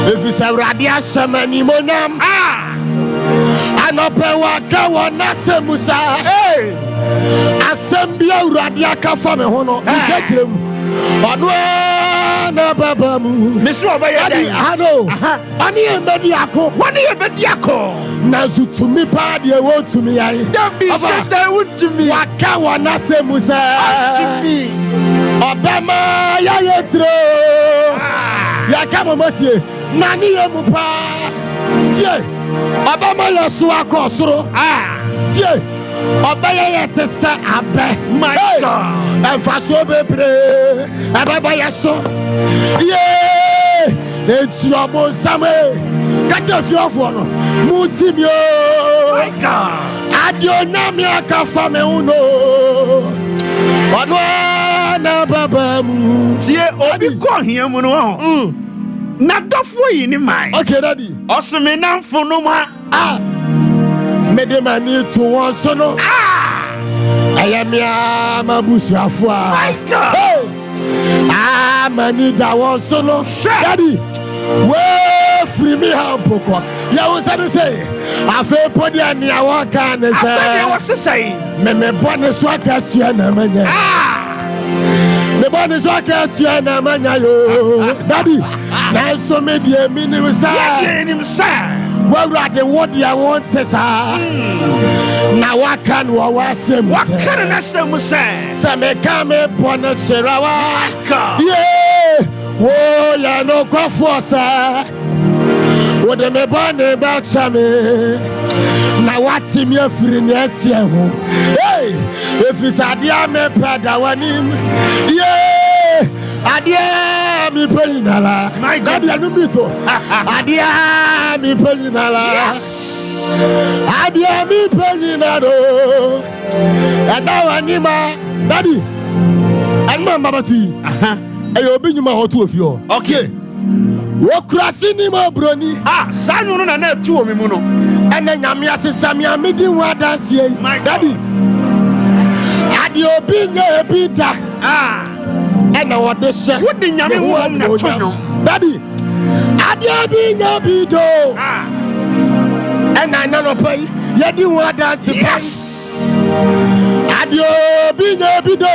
If it's Ewurade asemani monyam. Anopewa kawa nase musa. Asembia Ewurade akafa me hono. Nchekirem. Ono na babamu. Mesu obaya den. Hano. Ani embedi ako. Na zutumi pa de wotumi yan. Don't be satan wotumi. Wakawa nase musa. Wotumi. Obama ya yetro. Ya kama motie. Nani yemu pa. Tie. Obama ya suwa kosoro. Tie. Obaya ya tesa abe. My God. Enfaso bebre. Ababa ya so. Yeah. Eti obo same. Kate fi ofo no. Mutimyo. My God. Adio nyame akafa me uno. Ono na babamu. Tie obi ko hia mu no. Na dofo yi ni mai. Okay, Daddy. Oseme namfo no ma. Mede mani to one so no. Ayamia mabusuafo a. My God. Mani da one so no. Daddy. We free me hampoko. Ya wo say. Afe podi ani awaka ne say. Afe wo say. Me bone so aka tua na manya. Me bone so aka tua na manya yo. Daddy. Na so me die minim sa. Yeah, nim sa. Ewurade what I want to say. Na waka no wasem. Waka na sem say. Se me ka me bone chirawa. God. Yeah. Wo ya no kwafo sa. Wo de me bone ba chame. Na wati mi afiri ne atie ho. Hey, if it's adia me pada wanim. Yeah. Adia mi penala. My God. Adia mi penala. Yes. Adia mi penalo. Ada wanima. Daddy. Anma babatu. Eyo obi nyuma hotu ofio. Okay. Wo krasi ni mo broni. Sanyo no na etu omi mu no. Ene nyame asesa mi amidi wa dance yi. Daddy. Adi obi nya ebi da. Ene wo de she. Wo de nyame ho na tonyo. Daddy. Adi obi nya bi do. Ena na no pay. Ye di wa dance. Yes. Adi obi nya bi do.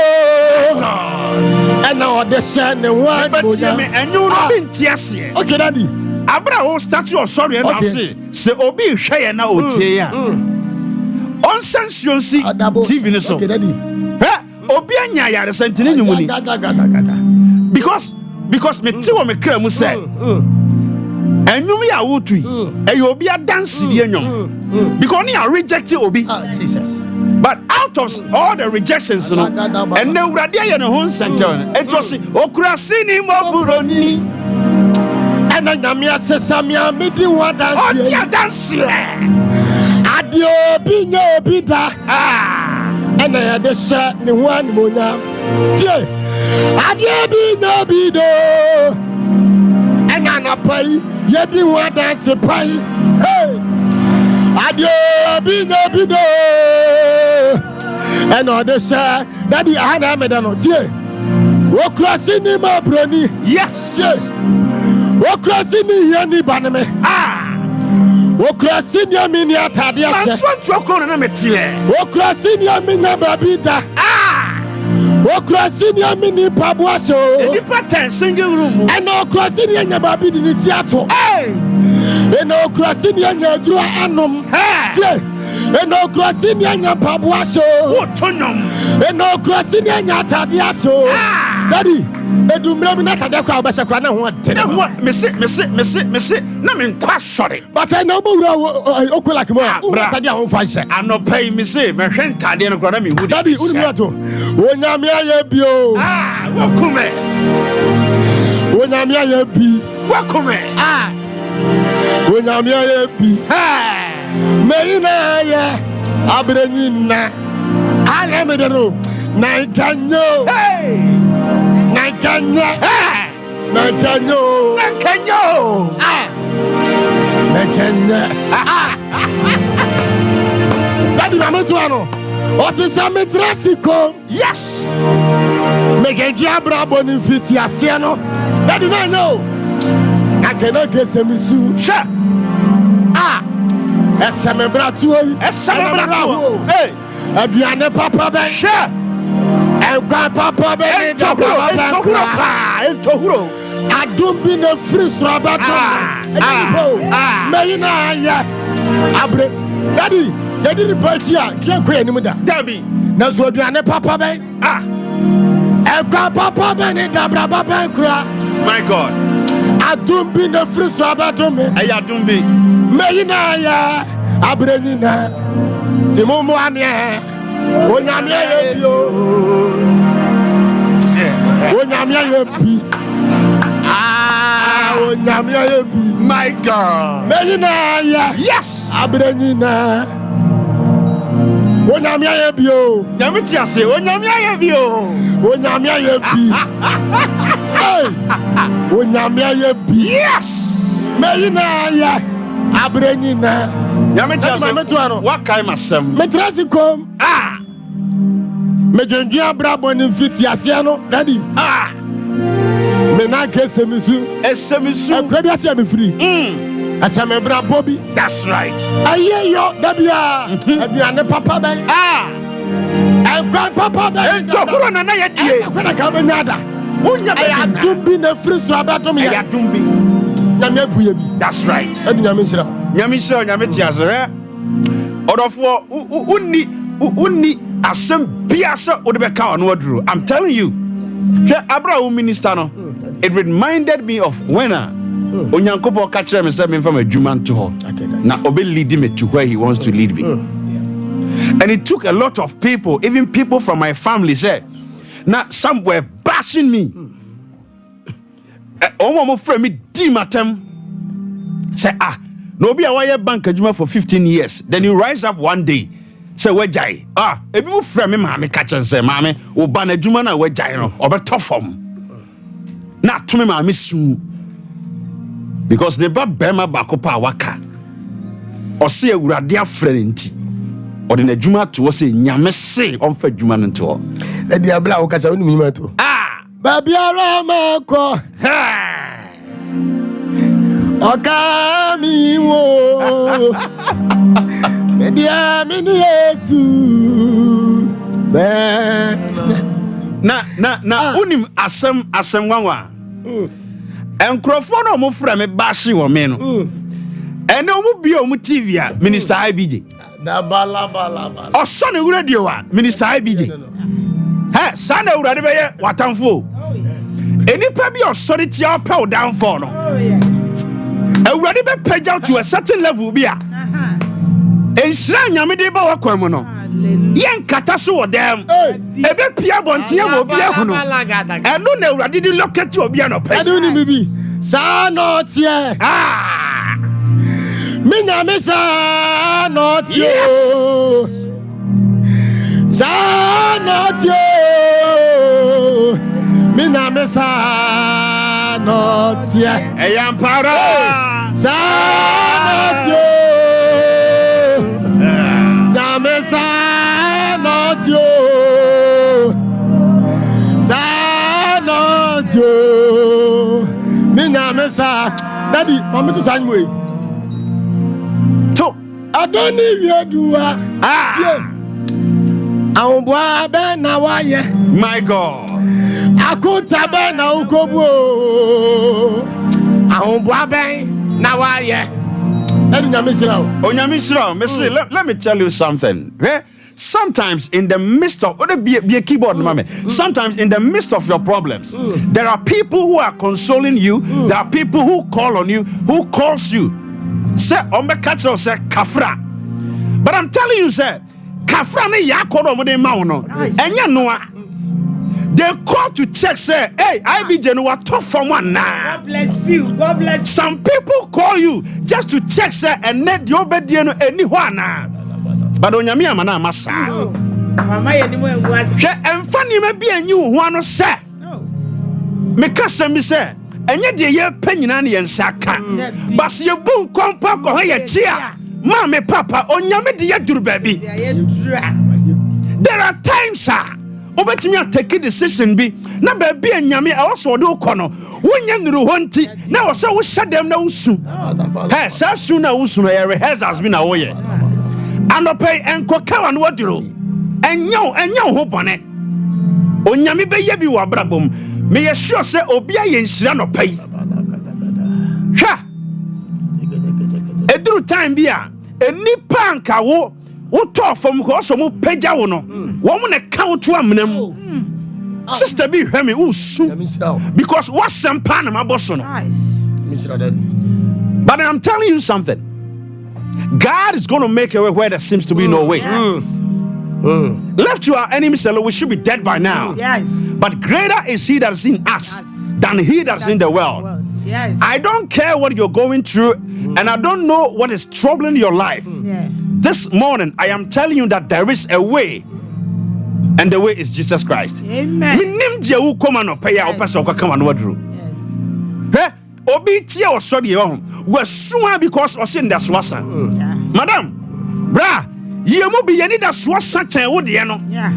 And now the sun and one. But you and you not been tiasie. Okay, Daddy. Abra o statue of sorry and I say obi hwe na otie ya. On sense TV ni so. Okay, Daddy. obi anya yare sentini nyumuni because me tiwo me kra mu say enyum ya wotu e obi adanse die enyum because ni are rejecting obi Jesus. but out of all the rejections no and na urade aye ne ho nsente it was okura sini moburoni Ena nyamia sesamia midi wadanse oti adanse adio bi nya obi da ena ya de sha ne ho animonya tie adio bi nya obi do ena na pai yedi wadanse pai hey adio bi nya obi do ena de sha daddy ana me da no tie wo krasi ni ma broni yes wo krasi ni yani baneme wo krasi ni amini atade ase maswan choko na metie wo krasi ni amina babida wo krasi ni amini pabu ase eni pattern single room ena wo krasi ni anya babidi ni tiato ena wo krasi ni anya aduru anom tie ena wo krasi ni anya pabu ase wo tonyom ena wo krasi ni anya atade ase daddy edumre mi na tade kwa obese kwa na ho de me se na me nkwa sori but I know okola kimo tade a ho fa nse anopai me se me hwe ntade no kwa na me hu daddy unu mi ato onyame aye bio wakume onyame aye bi wakume onyame aye bi me ina aye abrenyina ana me de no na kanyo na kanyo daddy na me to ano o ti sa me trafiko yes me genji abrabo ni fiti ase no daddy na no na kena kesemisu sha eseme bratu hey aduane papa ben sha Engba papa ben entohuro adum bi na free srabato meina ya abre daddy report ya kian ko anim da dabi na so aduane papa ben engba papa ben ni dabra papa kura my god adum bi na free srabato me ayadum bi meina ya abre ni na timomo amia onyame ye bio onyame ye bi onyame ye bi my god meyina ya yes abrenyina onyame ye bio nyame ti ase onyame ye bio onyame ye bi hey onyame ye bi yes meyina ya abrenyina nyame ti ase what kind of sem metrasi kom mejenji abrabo ni fiti ase no daddy me na kesemisu akrabi ase me free asame brabo bi that's right ayeyo dabia aduane papa ben egwa papa ben entokuro na ye die kwena ka benyada unya be adumbi na free so abatom ya adumbi nyame abuye bi that's right adunyame nsira nyame ti azere odofo unni asem biasa odebeka ono aduru I'm telling you Abraham minister no it reminded me of when onyankopo ka kire me say me fam adwuma nto ho na obe lead me to where he wants to lead me and it took a lot of people, even people from my family said now some were bashing me omo friend me di matem say no be a wire bank adwuma for 15 years then you rise up one day say wejai ebi mo frɛ me maame ka kyɛn sɛ maame wo ba na adwuma na wejai no ɔbɛtɔ fam na atome maame su because ne ba bɛma baako pa waka ɔse awurade afrɛ ne nti ɔde na adwuma to sɛ nyame se ɔmfa adwuma no nto edi abla wo kasa woni mima to ba biara ma ko oka mi wo media mi Yesu na unim asem wanwa enkrofo no mo fra me bashi wo me no ene omu bia omu TV a minister IBJ da bala oso ne radio a minister IBJ Sana urade beye watamfo. Enipa bi osori tia opa downfall no. Urade be page out to a certain level bi a. Enhira nyame de ba wakwan mu no. Yen kata so odem. Ebe pia bontia wo bi ahu no. Eno na urade di locate obi anopa. Ade uni bibi. Sa no tie. Me nyame sa no tie. Yes. Sa no tie. Me nyame sa no tie. Eyampara. Sa no tie. Nyame sa no tie. Sa no tie. Me nyame sa. Daddy, mama to sign way. To Adoni Yedua. Awwa be na waye. my God. Akuta be na ukobu. Awwa be na waye. Onyamisra, let me tell you something. Sometimes in the midst of be a keyboard, sometimes in the midst of your problems, there are people who are consoling you. There are people who call on you, who calls you. Say ombe catcher say kafra. But I'm telling you, say kafra ne yakodo over the mouno. Enya noa. They call to check, say, hey, I be genuine tough from one now. God bless you. God bless you. Some people call you just to check, say, and net your bed anyone. But on your mana massa. Mama, you was And funny may be a new one, sir. Because me say, and yet ye penny and saka. But your boom compact or your chair. Mamma, papa, on your media, baby. There are times, sir. Obetimi take decision bi na ba bia nyame a woso de ukono wonya nuru honti na wo se wo hyadem na usu sa su na usu no ye rehearsals bi na wo ye anopai enkoka wa no waduro enyo ho bone onyame be ye bi wa brabom me ye sure se obi aye nhira no pai hwa eduru time bi a enipa anka wo talk from Kosomo Peja wono. Woman a count to a minimum. Sister be hear me because what's some Panama boson. But I'm telling you something. God is going to make a way where there seems to be no way. Yes. Left to our enemies alone, we should be dead by now. Yes. But greater is he that is in us than he that's in the world. Yes. I don't care what you're going through, and I don't know what is troubling your life. Yeah. This morning, I am telling you that there is a way, and the way is Jesus Christ. Amen. Yes. Obi tia o so de ho. We sua because o sin da swasa. Madam, bra, ye mu bi ye ni da swasa chen wo de no. Yeah.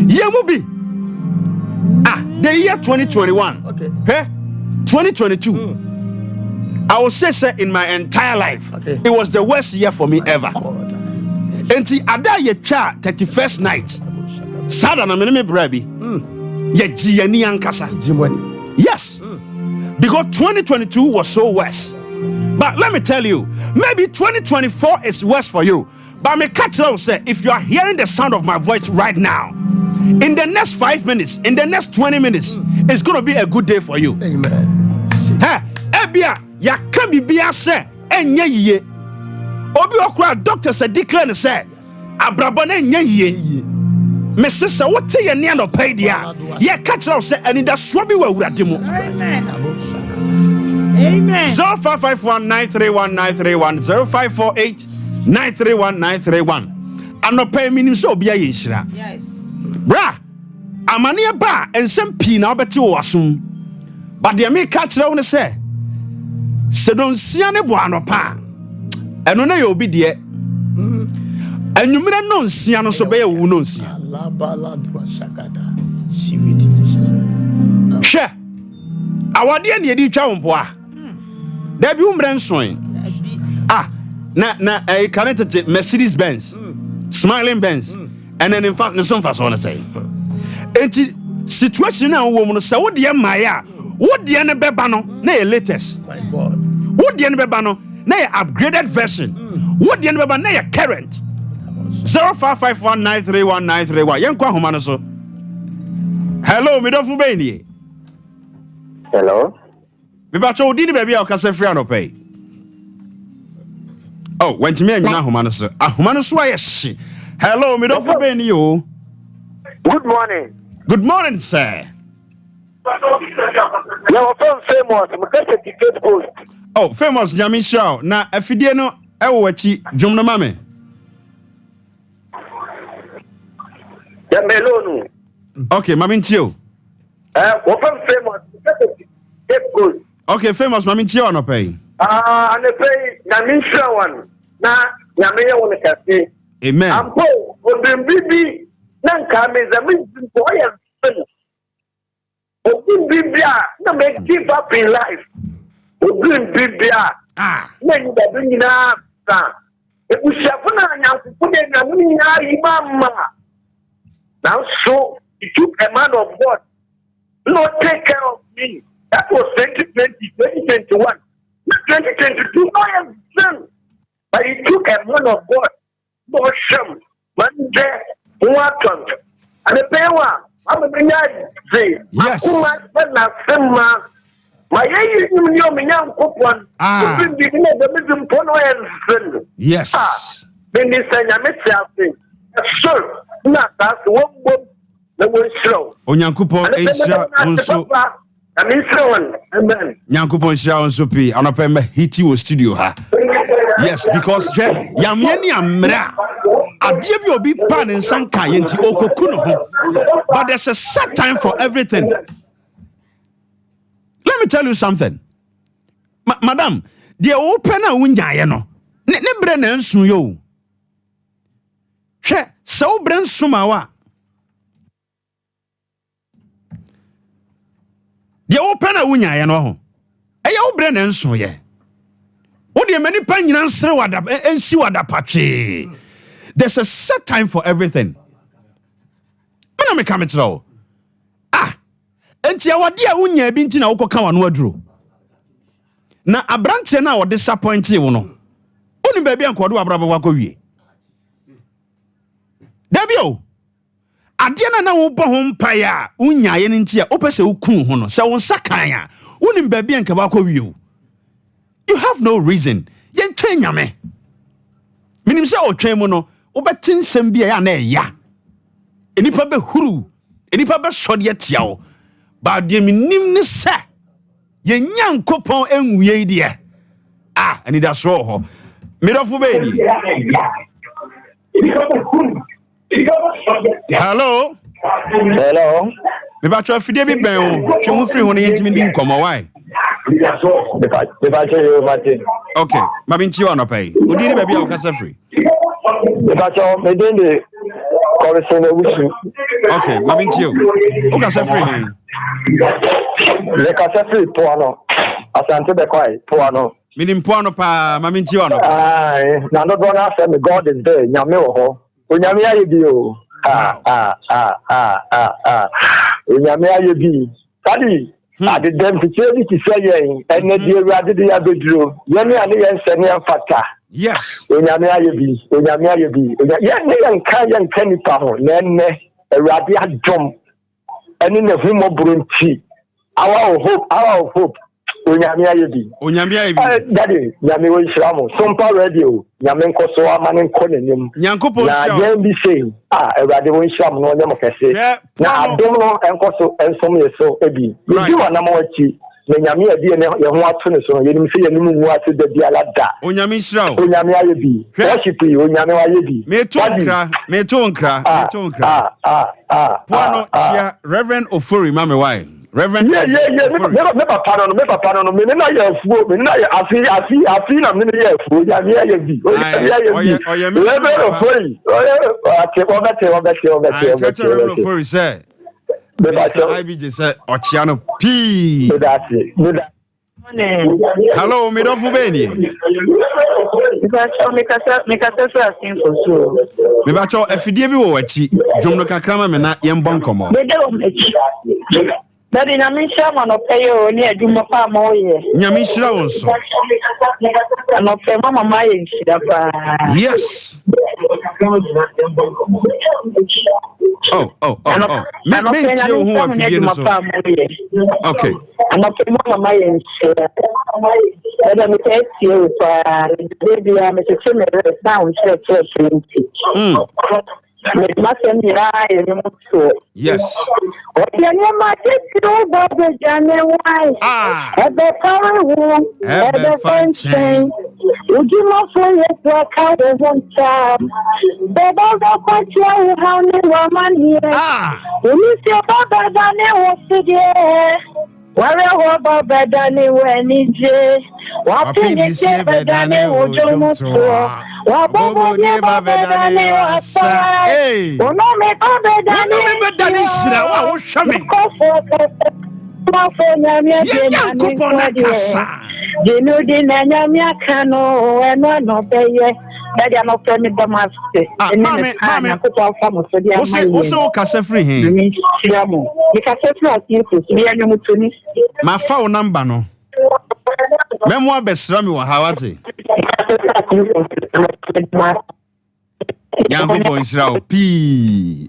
Ye mu bi. The year 2021. Okay. 2022. I will say in my entire life, it was the worst year for me ever. Enti ada ye twa 31st night. Sada na me brabi. Ye ji ani ankasa. Yes. Because 2022 was so worse. But let me tell you, maybe 2024 is worse for you. But me catch will say, if you are hearing the sound of my voice right now, in the next 5 minutes, in the next 20 minutes, it's going to be a good day for you. Amen. Hey, Ebia, ya can be say, enye ye. Obi okra doctor said declare say, abrabone enye ye. Me sister, what say ye no pay dia? Ye catch out say, and in the swabi wa urade mu. Amen. Amen. 0551931931 0548931931. Ano pay minim so obi aye nhira. Yes. Bra, amane ba ensem pi na obeti wo wasum. But the me catch ra say, se don sia ne bo anopa. Eno na ye obi de. Anwumira no nsia no so be ye wu no nsia. Hwe. Awade ne edi twa wompo a. Da bi umre nson. Na connected Mercedes Benz. Smiling Benz. And then in fact no some fast on say. Enti situation na wo mu no se wo de maya. Wo de ne beba no na ye latest. My God. Wo de ne beba no na ye upgraded version. Wo de ne beba na ye current. 0551931931. Yen kwa homa no so. Hello, me don't fubeni. Hello. Me bacho dini baby a okase free anope. Oh, went me anyina ahoma so. Ahoma so aye. Hello, me don't fubeni yo. Good morning. Good morning, sir. Your phone famous. Me get a ticket post. Oh, famous Jami Shaw. Na afidie no ewo wachi dwom no mame. Ya melonu. Okay, mami ntio. Your phone famous. Me get a ticket post. Okay, famous mami ntio no pay. And they pay na minister one. Na me won kase. Amen. Ampo odin bibi na nka me za me ko ya sin. Odin bibi a na me give up in life. Odin bibi a na ni da bi na sa. Ebushafo na nyankufu de na mu nya imama. Now so it took a man of God not take care of me. That was 2020, 2021. 2022, I am sin. But it took a man of God. Bosham, Mande, Waton, and the Pewa. I'm a Benyazi. Yes. My young coupon. Yes. Then they say, I'm a sir. Not that's one that was slow. Onyankopon Asia onso. Amen. Nyankopon Asia onso pi anope me hiti wo studio ha. Yes, because yamyeni amra adie bi obi pa ne nsanka yenti okoku no ho. But there's a set time for everything. Let me tell you something. Madam, the open a unyaye no. Ne bre na nsu yo. Hwe, se wo bre nsu ma wa. The open a unyaye no ho. Eya wo bre na nsu ye. Wo de mani pa nyina nsre wada ensi wada patwe. There's a set time for everything. Mana me come tell. Enti awade a unya bi nti na wokoka wano aduro. Na abrante na wo disappoint wo no. Oni ba bia nkodo abraba wakowie. Dabio. Ade na wo bɔ ho mpae a unya ye nti a opese ukun ho no. Se wo nsakan a oni ba bia nka wakowie. You have no reason. Yen twen nyame. Minim se o twen mu no, obetin sem bia ya na eya. Enipa be huru, enipa be sɔde atia wo. Ba de minim ne sa ye nyankopon enwuye die ani da so ho medofo be di. Hello me ba twa fide bi ben o twe mu free ho ne yentimi di nkomo why okay ma bin ti wa no pay odi ni ba bia o kasa free me dende koresene wusu okay ma bin ti o kasa free le kasa free poano asante be kwai poano minim poano pa ma bin ti wa no na no go na say me God is there nyame wo ho onyame aye bi o onyame aye bi tadi ade dem ficheri ti say yen ene di ewade di abeduro yene ane yen sene amfata. Yes. Onyame aye bi yene yen kan nipa ho na ene ewade adom ene na hu mo bronti our hope onyame aye bi daddy nyame wo nshiramo SOMPA radio nyame nkoso amane nkonenim nyankopon na yen bi say ewade wo nshiramo no nyamo kese na adom no enkoso ensom yeso ebi bi wana mo achi na nyame adi ne ye ho ato ne so yenim se yenim hu ato da bi ala da onyame nshira onyame aye bi worship onyame aye bi me to nkra poano tia Reverend Ofori mame why Reverend me papa no me na ye fuo me na ye afi na me ye fuo ya me ye bi Reverend Ofori Reverend Ofori say Mr. IBJ say Ochiano P. Hello, me don't fubeni. Me kasa so asin for so. Me bacho efidie bi wo wachi. Jomno kakrama me na yembo nkomo. Me de o mechi. Daddy na me sha ma no pay o ni adwuma pa ma o ye. Nyame nhira won so. No pay mama ma ye nhira pa. Yes. Menti who have been so. Okay. I'm not going my and I'm a you baby. I'm a down Yes. Would you not say it to a kind of one time? The dog of what you how many woman here? You miss your father than it was today. Where about better than it when it's what in it better than it was almost what better than it was. Hey, no, me better than it. You know the Nanya Cano and one of the that are not friendly Damas. Also, Cassa free him. You can set you to my phone number no. Memoir best Rami wa Hawati. Yango boys now. P.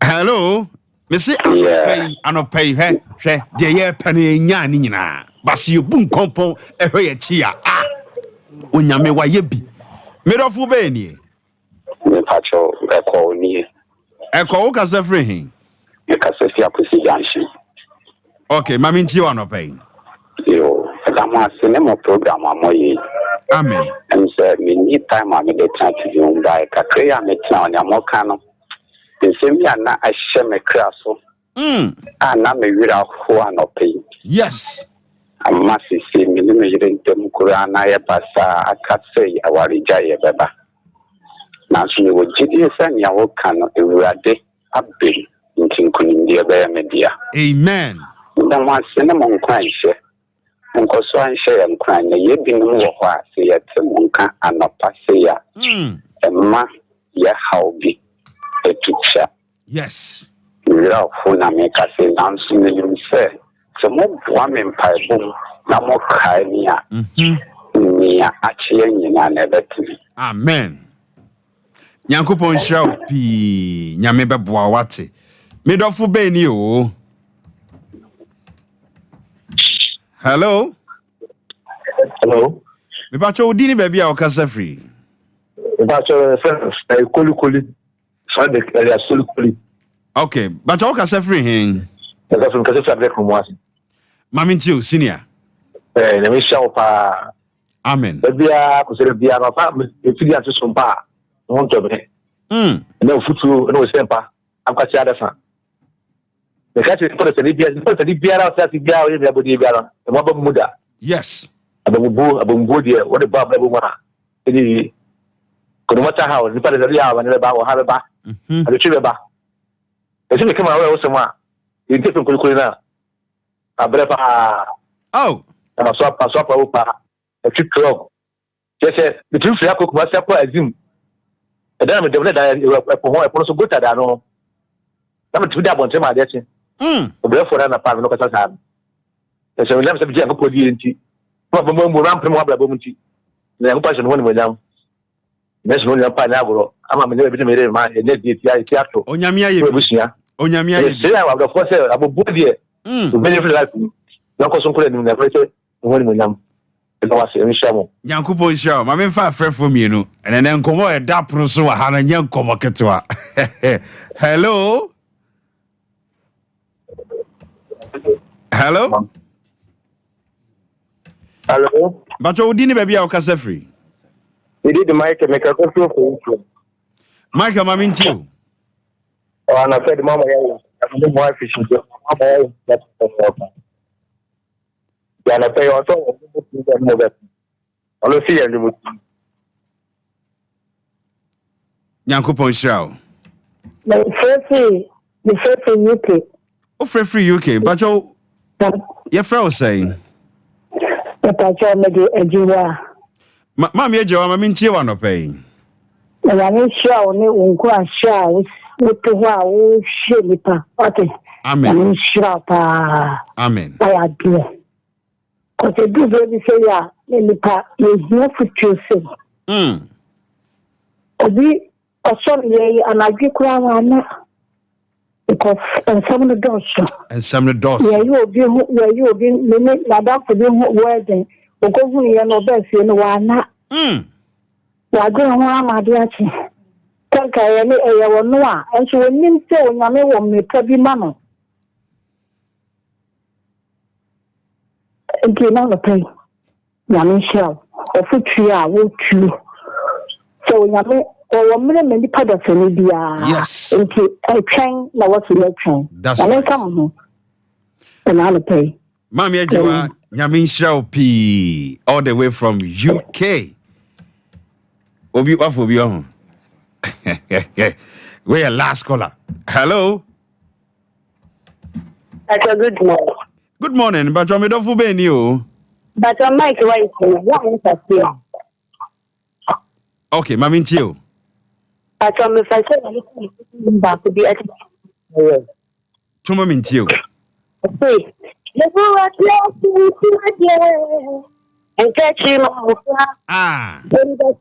Hello. Missy, I'm pay her. The year penny nyanina. Basi you boom compo a chia. Unyame wa yebi. Medofu beni. Me pacho eko ni. Eko uka se free him. Me ka se fia pusi janshi. Okay, mami nti wa no pay. Yo, kama sinema program amoyi. Amen. And say me need time I me dey try to do by ka create me try on amoka no. Nsem ya na ahye me kra so. Na me wira ho anope. Yes. Amma sisi me me yire ntem kura na ye pasa akatse awarija ye beba. Na so me wo gidi san ya wo kan no ewurade abe ntinkuni die be media. Amen. Na ma se na mo nkwan hye. Nkoso an hye ya nkwan na ye binum wo ho ase ye te mo nka anopa se ya. Emma ye haubi etucha. Yes. We are full na make us say dancing you say. So mo woman pai boom na mo kai niya. Niya achie nyina na ebetumi. Amen. Nyankopon show pi nyame beboa wate. Medofo be ni o. Hello. Hello. Me pacho udini baby a okasa free. Me pacho koli. So de area koli. Okay, but all can free him. That's from Casa Black from Washington. Mamintio, senior. Let me show pa. Amen. But we are considered the other if you have to SOMPA. Won't to me. No futu, no SOMPA. I'm quite sure that's not. The country for the Libya outside the Bia in the Budia, the Mobile Muda. Yes. A Bumbudia, what about Babuma? No matter how, the Paris area and about Haraba, and the Chiba. As soon as come away, someone in different Kulina, a brepa. Oh, and a swap over a trip club. Just the two Fiaco was up as him. And then I also good at I know. I'm to that one to my destiny. Therefore, I'm a part of the Casa. There's a lamp of Jacopo DNT. Probably more rampant more Babumti. The person one with them. That's only a pineapple. I'm a little bit of my net theatre. Onyamia. Onyamia. Say, I will force a body to benefit like no consumption in the pressure when we know. Yankupo is show. My main friend from you, and then come over a dapper so I had a young comocatua. Hello. Hello. Hello. But you didn't baby our casa free. You did the mic and make a control for you. Mike, I'm into you. Oh, and I said, Mama, I'm the wife fishing. That's the problem. Yeah, I pay also. I don't see any. Yankupo show. The first UK. Oh, free UK, but your friend was saying. But I told me a jewel. Mammy, Joe, I'm in Tijuana no paying. And I'm sure only one quite shy with the wow, shilipa. Okay. Amen. I'm sure. Amen. I agree. Because I do very say, yeah, Lipa is not for choosing. Obi Osomye and I get crown because some of the doors. And some of the doors. Yeah, you have been limit Lada for doing wedding. Or go here no best in the one. Why go on, my dear? Thank I any a noa, and so when you say, Yammy won't me probably mamma. And you know the pay. Yammy shall, or for 3 hours, too. So Yammy. Or many part of India. Yes. Into a train, now what's your train? That's right. Right. Come home. And I'll pay. Mammy Ejiwa, Nyamin Shao P, all the way from UK. Obi Wafobio. We're last caller. Hello. Good morning. Good morning, but I'm not for you. But I'm Mike White. Okay, Mammy Tio. But I'm if I say back to be at Tuma Mintio. okay. The world and catch him. Ah. When the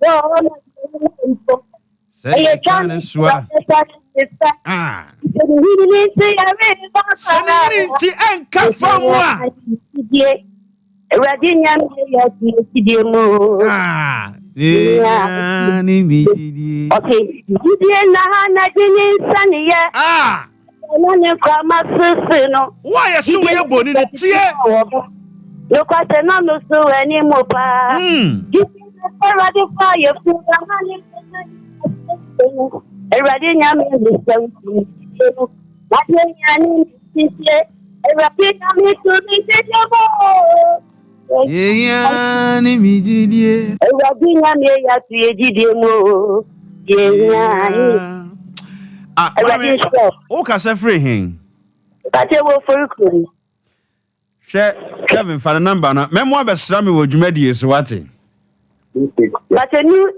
Say you can swap. Ah. Seninity and Kafamwa. Ah. Yeah, okay. Ah. Why are so many born in tear? No question, no so anymore. You already fire for already free him. Share Kevin for the number. Memoir best Rami would you made you so what? But a new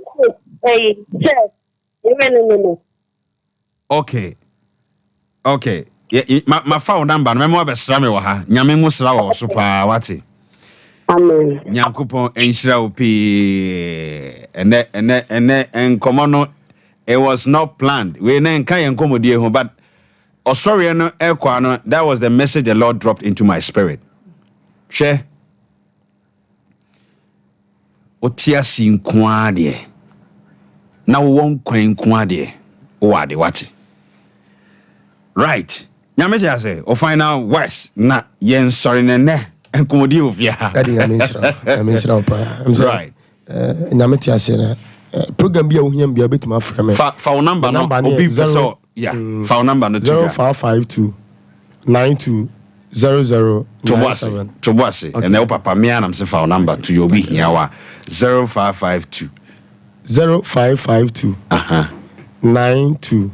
okay. Yeah, my phone number. Memoir best Rami waha. Nyame musra wa super wati. Amen. Nyankopon enshira opi and komono. It was not planned. We didn't can comedy but sorry no ekwa. That was the message the Lord dropped into my spirit. Share. Otia sin kwade. Na won kwen kwade. Wade wati. Right. Nyame say o final words na yen sorry ne enkomodi ofia. Right. Nyame tia se na program bi a wohia bia betima frɛ me. Fa number no obi so yeah. Fa number no 0552 92 0097 Tobase and now papa me and I'm say file number to you be here 0552 0552 92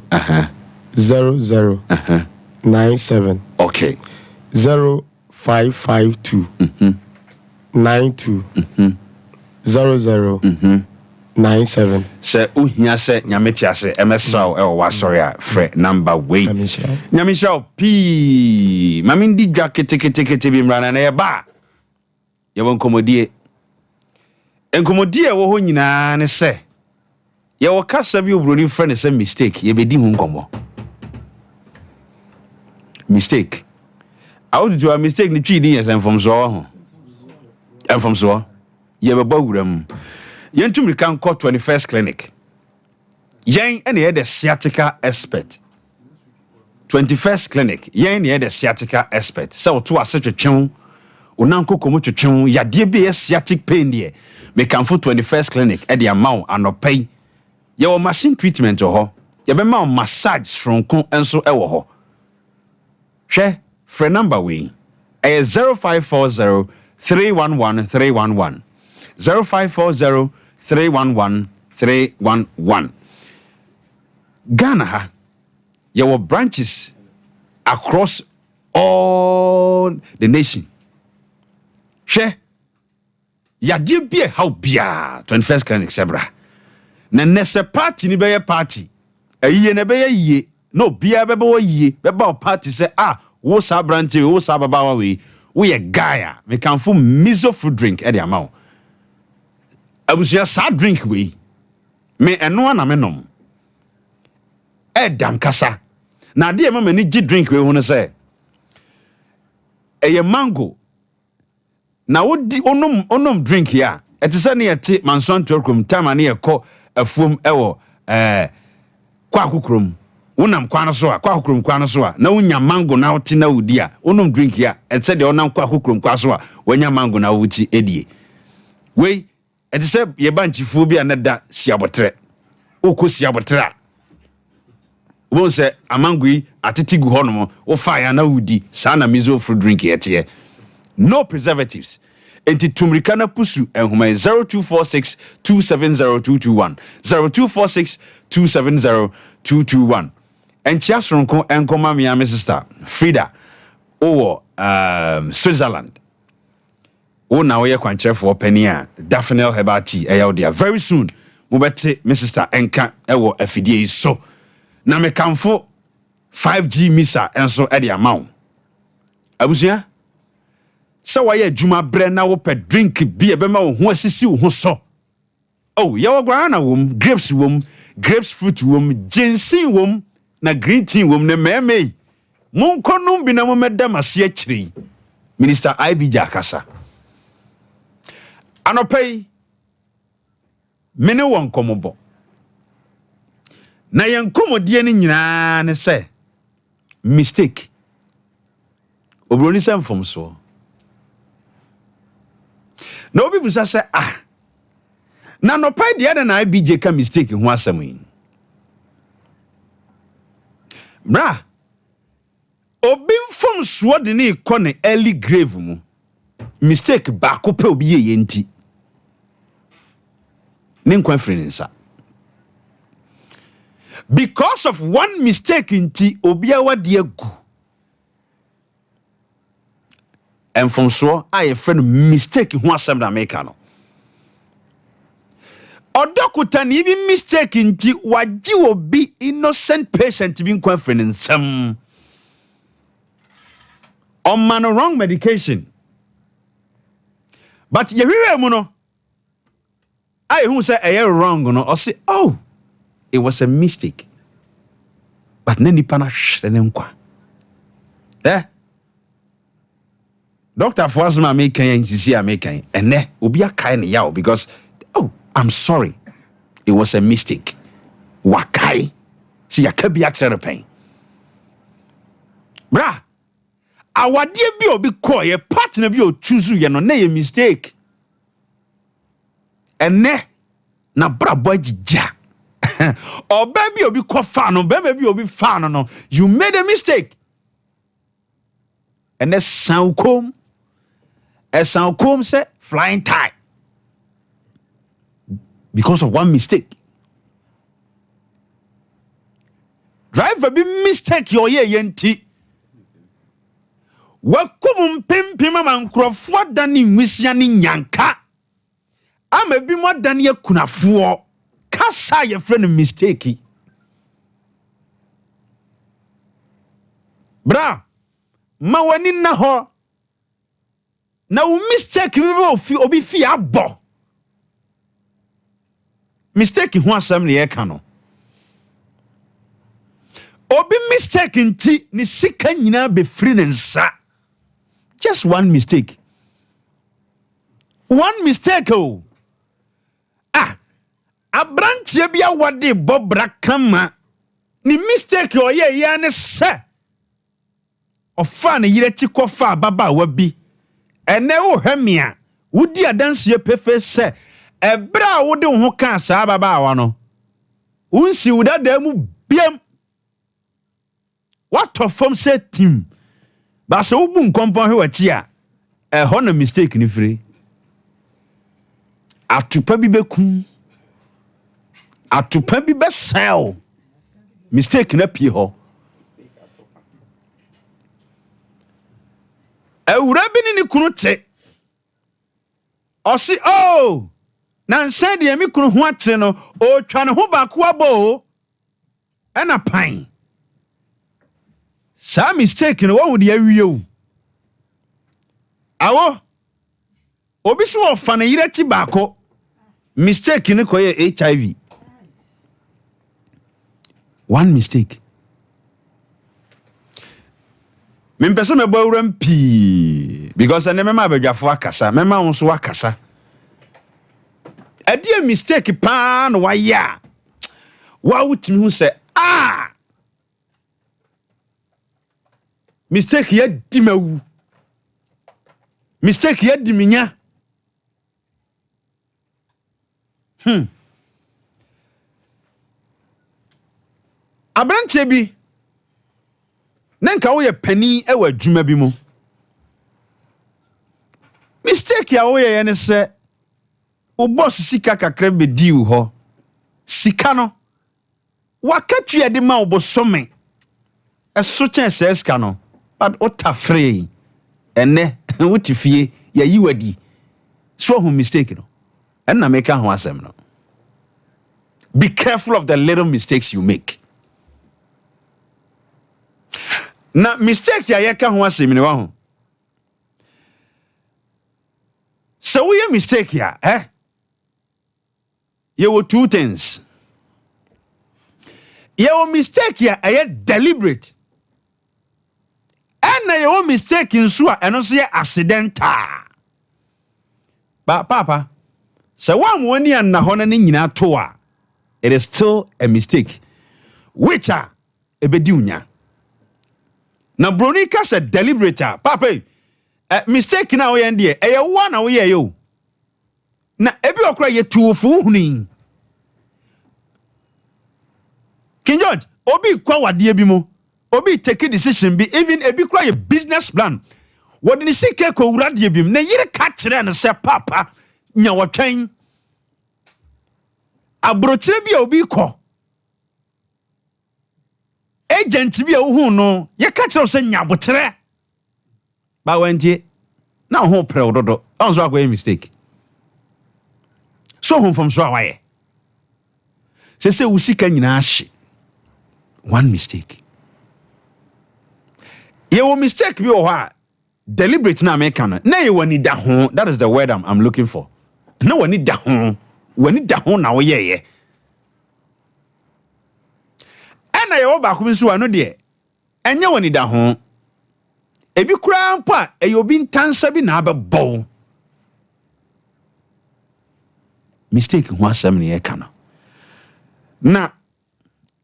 0097 okay 0552 92 0097 say uhia say nyametia say emesraw e wa sorry a frɛ number way nyamishaw p mami ndi dwa kete bi mrana na ye ba ye won komodie enkomodie wo ho nyina ne sɛ ye wo kasa bi obroni frɛ ne sɛ mistake ye bedi hu nkomo mistake how did you a mistake ni twi din yes enfomso ho enfomso ye beba wuram yentum kan call 21st clinic yen ene the sciatica expert 21st clinic yen ne the sciatica expert so to asetwetwen onanko komo twetwen yade be sciatic pain de me kan for 21st clinic e de amount anopai ye o machine treatment ho ye be ma massage stronko enso e wo ho hwe free number we 0540 311 311 0540 311 311 Ghana ha your branches across all the nation she yade bie how bia 21st clinic sebra na nese party ni be party ayiye na be yiye no bia be wo yiye be ba party say wo sa branch wo sa baba wa we ye guy me kan fu miso food drink e de amount abusia sa drink we me eno na me nom dankasa na de mama ni gi drink we hu no say eye mango na wodi onom drink ya etise na yete manson torkom tama na yekọ afuom ewo kwa kokrom wonam kwa no so a kwa kokrom kwa no so a na wonya mango na wote na wodi a onom drink ya etise de onam kwa kokrom kwa so a wonya mango na woti edie we etise ye banchifu bia na da siabotre okosi abotra wo se amangui atiti gu honom wo fa ya na wudi sa na mizo fruit drink yete no preservatives enti tumrika na pusu enhoma 0246270221 0246270221 enchia soronko enkoma me am sister Frida owo Switzerland wo na wo ye kwancherefo pani a Daphne Herbal Tea eya very soon mo bete me sister enka ewo afidie so na me kamfo 5G misa enso e de amaw abusia so why adwuma bre na wo pe drink bi e be ma wo ho asisi wo ho so oh ye wo guana wom grapes fruit wom ginseng wom na green tea wom ne meme mon konum bi na mo medam ase akiri Minister IB Jakasa anopei mene won komobo na yen komodie ni nyina ne se mistake obroni sem from so na obi busa se na no pai de na IBJ ka mistake ho asem yi bra obi mfom so de ne iko ne early grave mu mistake ba ko pe obi ye nti ne nkwa frensa because of one mistake nti obi awade agu and from so I friend mistake who asem da make no odokuta ni bi mistake nti waji obi innocent patient bi nkwa friend nsam on man wrong medication but ye hwere mu no I who say I wrong no or say oh it was a mistake but nani pana hwere nkwa Dr. Fosma make insisi American ene obi akai ne yawo because oh I'm sorry it was a mistake wakai si yakabi aksere pen bra awade bi obi call ye partner bi o choose ye no na ye mistake ene na bra boy jija oba bi obi call fan no be bi obi fan no you made a mistake ene sankom say flying tie because of one mistake. Driver be mistake your ye yenti. Wakum pimpima man crofo dani wisia ni nyanka. Ama bi mo dani ye kunafuo. Kasa ye friend mistake. Bra, ma wani na ho. Na u mistake we obi fi abo. Mistake ho asem ne ye ka no. Obi mistake nti ni sika nyina be free nsa. Just one mistake. One mistake oh. Abrantie bia wade bobra kama. Ni mistake o ye ya ne se. Ofa ne yire ti kofa baba wa bi. Ene wo hwemia wodi adanse pefe se ebra wode ho ka sa baba wa no unsi wudada mu biem what of from say team ba se wubu nkompon hwe wachi a ho na mistake ni free atupa bi beku atupa bi be sell mistake na pie ho ewura bi ni kunu te osi oh na nsa de mi kunu ho atre no o twa ne ho ba ko abo e na pan sa mistake no wo de awie o awo obi so ofa na yire ti ba ko mistake ni ko ye HIV One mistake. Mimpese me bawuram pii because ene mema abadwafo akasa, mema wonso akasa. Ade a mistake pa no waya. Wa wutimi hu se mistake ya dimawu. Mistake ya diminya. Abranche bi nanka wo ye pani ewa adwuma bi mu. Mistake ya wo ye ne se wo boss sika kakra be diu ho. Sika no wakatu de ma wo bosome. Eso chen se sika no but otafre ene wotifie ya yiwadi. So who mistake no. And na make ho asem no. Be careful of the little mistakes you make. Na mistake ya yeka ho asem ni wa ho. So we mistake ya you were two things. Your mistake ya deliberate. And your mistake in so and say accidental. But papa, so one woni an na hono ni nyina to a, it is still a mistake. Which are ebedi unya. Na bronika se deliberate papa mistake na we ndie one na we yo. Na ebi okra ye tuofu huni. King George, obi kwa wade bi mo. Obi take a decision be even ebi kwa ye business plan. What ni sike ko urade bi na yire ka kire na se papa nya wotwen. Abrotre bi obi ko. Agent bi hu no ye ka kire se nya botre. Ba wanje na ho pre ododo. On so akwa mistake. So home from so awaye. Se usika nyina ahye. One mistake. Your mistake be deliberate na make na you want da ho. That is the word I'm looking for. No one need da ho. We need da ho na we ye. And I oba ko so ano de. Enye woni da ho. Ebi kura mpa eyobi ntansa bi na abebo. Mistake ho asem ne ye kana. Na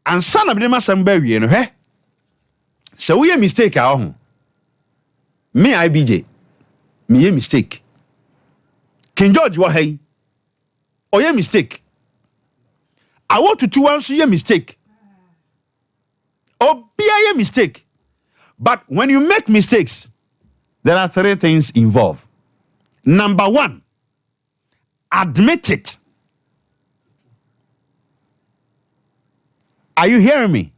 ansa na bidema asem ba wie no so we mistake a ho. Me IBJ. Me ye mistake. King George wa hey. O ye mistake. I want to one so ye mistake. O be ye mistake. But when you make mistakes, there are 3 things involved. Number 1, admit it. Are you hearing me?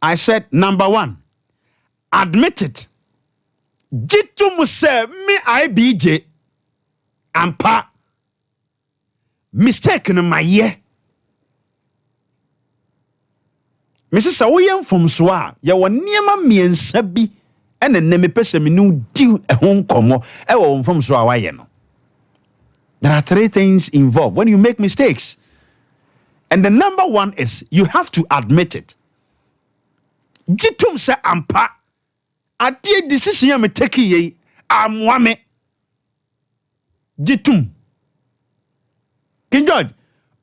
I said, number 1, admit it. Jitu muse me IBJ ampa mistake no my ye. Mrs. Awoyen from Swa, ya wa niema miensa bi ene ne me pese me no di ho nkomo e wo from Swa waye no. There are 3 things involved when you make mistakes. And the number 1 is you have to admit it. Jitum se ampa ade decision ya me take ye amwa me. Jitum. King George,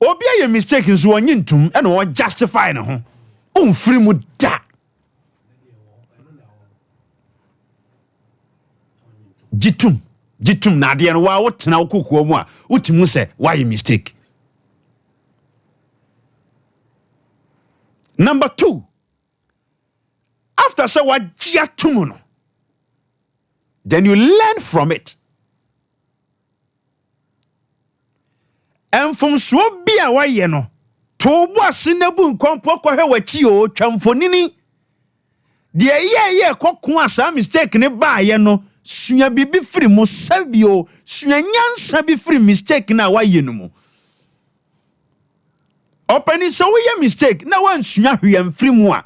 obi ye mistake nso onyi ntum e no justify ne ho. Umfiri mu da. Jitum na ade no wa wotena wokokuo mu a utimu se why mistake. Number 2, after say wajia tumuno, then you learn from it. And from so be a waye no, to wasi nebu nkompo kwa he wachi o twamfonini. De ye kokko asa mistake ne ba ye no, sunya bibi firi mo sabio, sunya nyansa bi firi mistake na waye no mu. Openi so we mistake na wan sunya hwem firi mu a.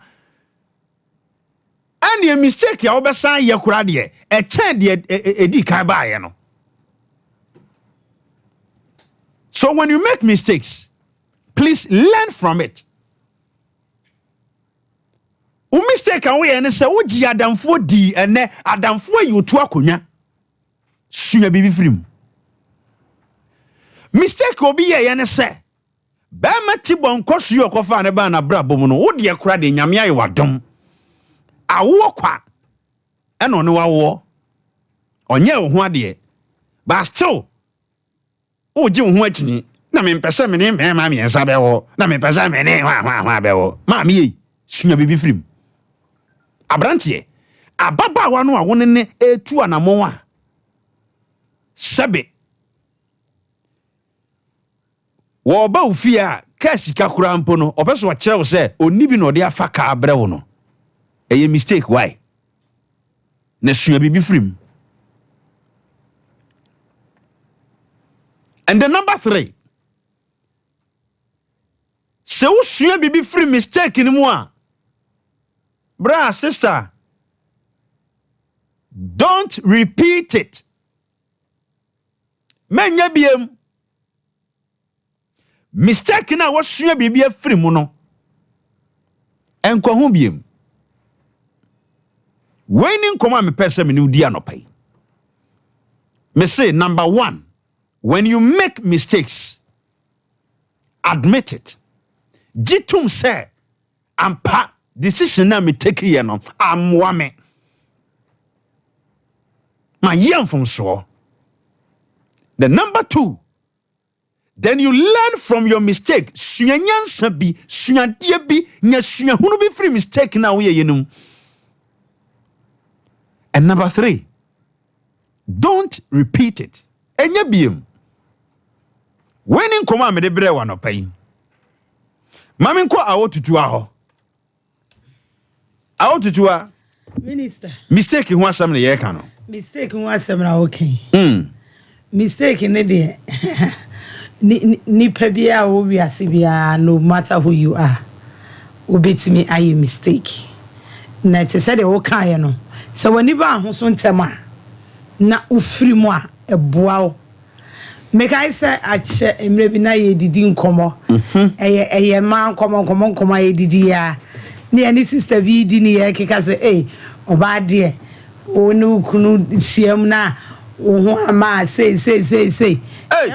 Ani mistake ya obesan ye kura de e chen de edi kan ba ye no. So when you make mistakes, please learn from it. wo mistake an we ne se wo gi adamfo di ene adamfo yi otu akonya sua bibi firim mistake obi ye ne se ba mati bonko suyo kofa ne ba na bra bomu no wo de kura de nyame ayi wadom awo kwa eno ne wawo onye wo ho ade but still o ji wo ho akini na me mpese me ne me ma me ensa bewo na me mpese me ne wa bewo ma me yi sua bibi firim abrantie ababa wa no a wo ne etu anamon a sebe wo ba ufia kasika kura mpo no obeso wa kire wo se oni bi no de afa ka abre wo no eye mistake why na sua bibi firim. And the number 3, se wo sua bibi firim mistake ni mu a bra sister, don't repeat it. Menya biem mistake na wo sua bibi afiri mu no enko ho biem waining koma me pese me udi anopai me say number 1, when you make mistakes admit it. Jitum say ampa decision na me take here no amwa me ma yam from so. The number 2, then you learn from your mistake. Sunyanyansa bi, sunyadie bi, nya sunyahunu bi free mistake na wo ye yenum. And number 3, don't repeat it. Enya biem. When in koma me de bre wa no pai. Mami nko awotutu aho. Awotutu a Minister. Mistake ho asem ne ye ka no. Mistake ho asem na okay. Mistake ne de ni pebia wo wiase bia no matter who you are. Obetimi aye mistake. Na te say de wo kan ye no. So wani ba ho so ntema na ufiri mu a eboa wo. Make I say ache emre bi na ye didi nkomo. Eye ma nkomo ye didi ya. Ni ani sister bi di ni ye keka say oba de onu kunu hiem na wo ama say e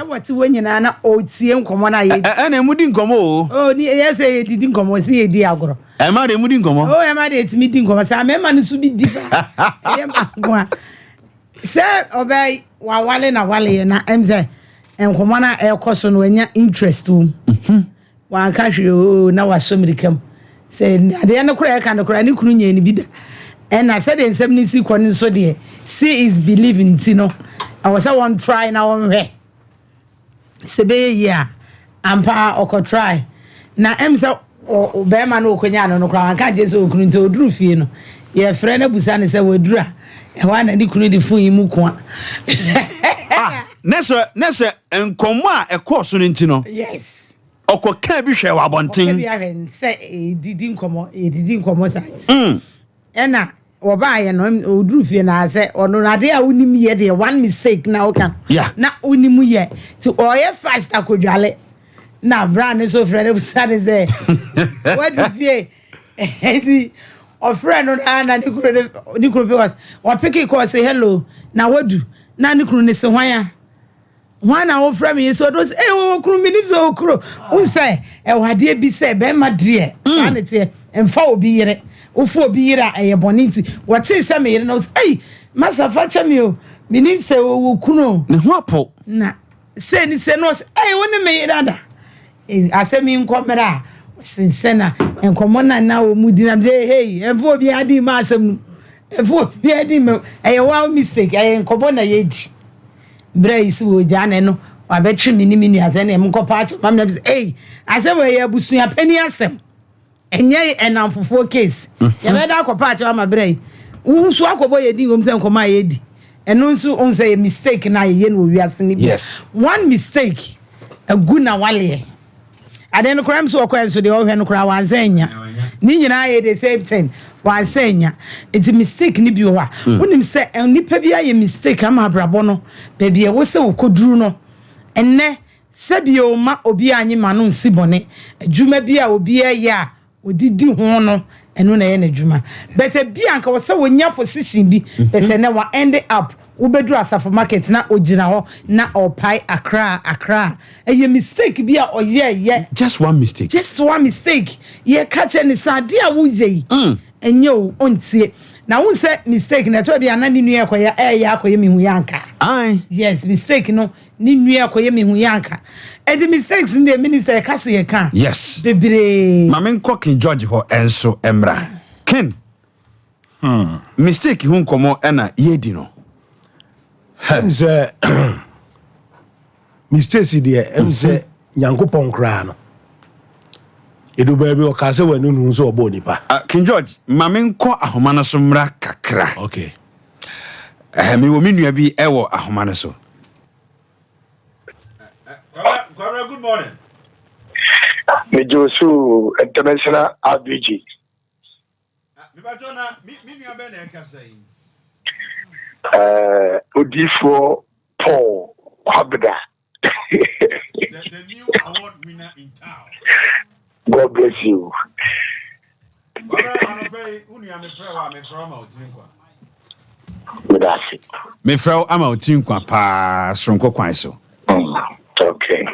wati wonyina na otie nkomo na ye na emudi nkomo o ni ye say ye didi nkomo si ye di agoro e ma de emudi nkomo o e ma de etimi di nkomo sa me ma no su bi di ba e ma gwa say obey wa wale na wale na emze enkomo na e koso no anya interest wo wa ka hwe na wa so mirikam say ade na kura e ka na kura ni kunu nya ni bi da and I said in 70 kwani so de see is believing tino I was one try na one way sebe ya ampa oko try na emsa o be ma na okonya no kura ka je so okunu nti oduru fie no ye frɛ na busa ne se wadura e wa na ni kunu di fun yi mu ko nese enkomo a ekoso no nti no yes okoka bi hwe wa bonten bi ahwen se didi nkomo site ena oba ye no oduru fie na ase ono na de a unim ye de one mistake na oka na unim ye ti oye fast akodwale na brand so frɛ ne busa ne se what do fie enti o friend no na ni kuro because o pick call say hello na wadu na ni kuro ne se hwan na o friend me so those o kuro me ni so kuro un say e wade bi say be ma de sanity emfa obi yere ofu obi yere e boniti what say me yere no masa fa chami o me ni say o kuro ne ho apo na say ni say no woni me yere da asemi nkomera sinsena enkomo na o mudina hey efo obi adi ma asem efo obi adi me wa mistake enkomo na ye di bra isi wo jane no wa betri minimi nu ase na mkopa acho mam na asem we ya busu ya pani asem enye enamfofo case ya beda akopa acho ama bra unsu akobo ye di ngom se enkomo ye di eno nsu onse mistake na ye no wiase ni bi one mistake aguna wale aden crime so okwan so de ohwe no kra wanzanya ni nyina ye the same thing wanzanya it's mistake ni bi ho a wonim se nipa bi aye mistake ama brabo no ba bi e wo se wokoduru no enne se bi o ma obi anyi ma no nsibone adwuma bi a obi aye a odidi ho no eno na ye na dwuma but e bia nka wo se wonya position bi but na wa end up wo bedru asafo market na ogina ho na opai akra eye mistake bi a oye just one mistake ye catch any sade a wo ye enye o ontie na won say mistake na to bia na ni nua akoya akoye mehu yanka yes mistake no ni nua akoye mehu yanka and the mistakes in the minister kase ye kan yes bebre mamen King George ho enso emra Ken mistake hu nkomo na yedi no say mistakes there say nyankopon kra no edu baby o ka se wanu nu so obo nipa King George mamen ko ahoma no so mra kakra okay me wo menua bi ewo ahoma no so good morning. Mejosu International RBG. Mibajona, minua be na ekasa yi. Odifo Paul Kwabda. The new award winner in town. God bless you. Baba anope unua me frɛ ma otinkwa. Medasi. Me frɛ ama otinkwa pa sonko kwan so. Okay.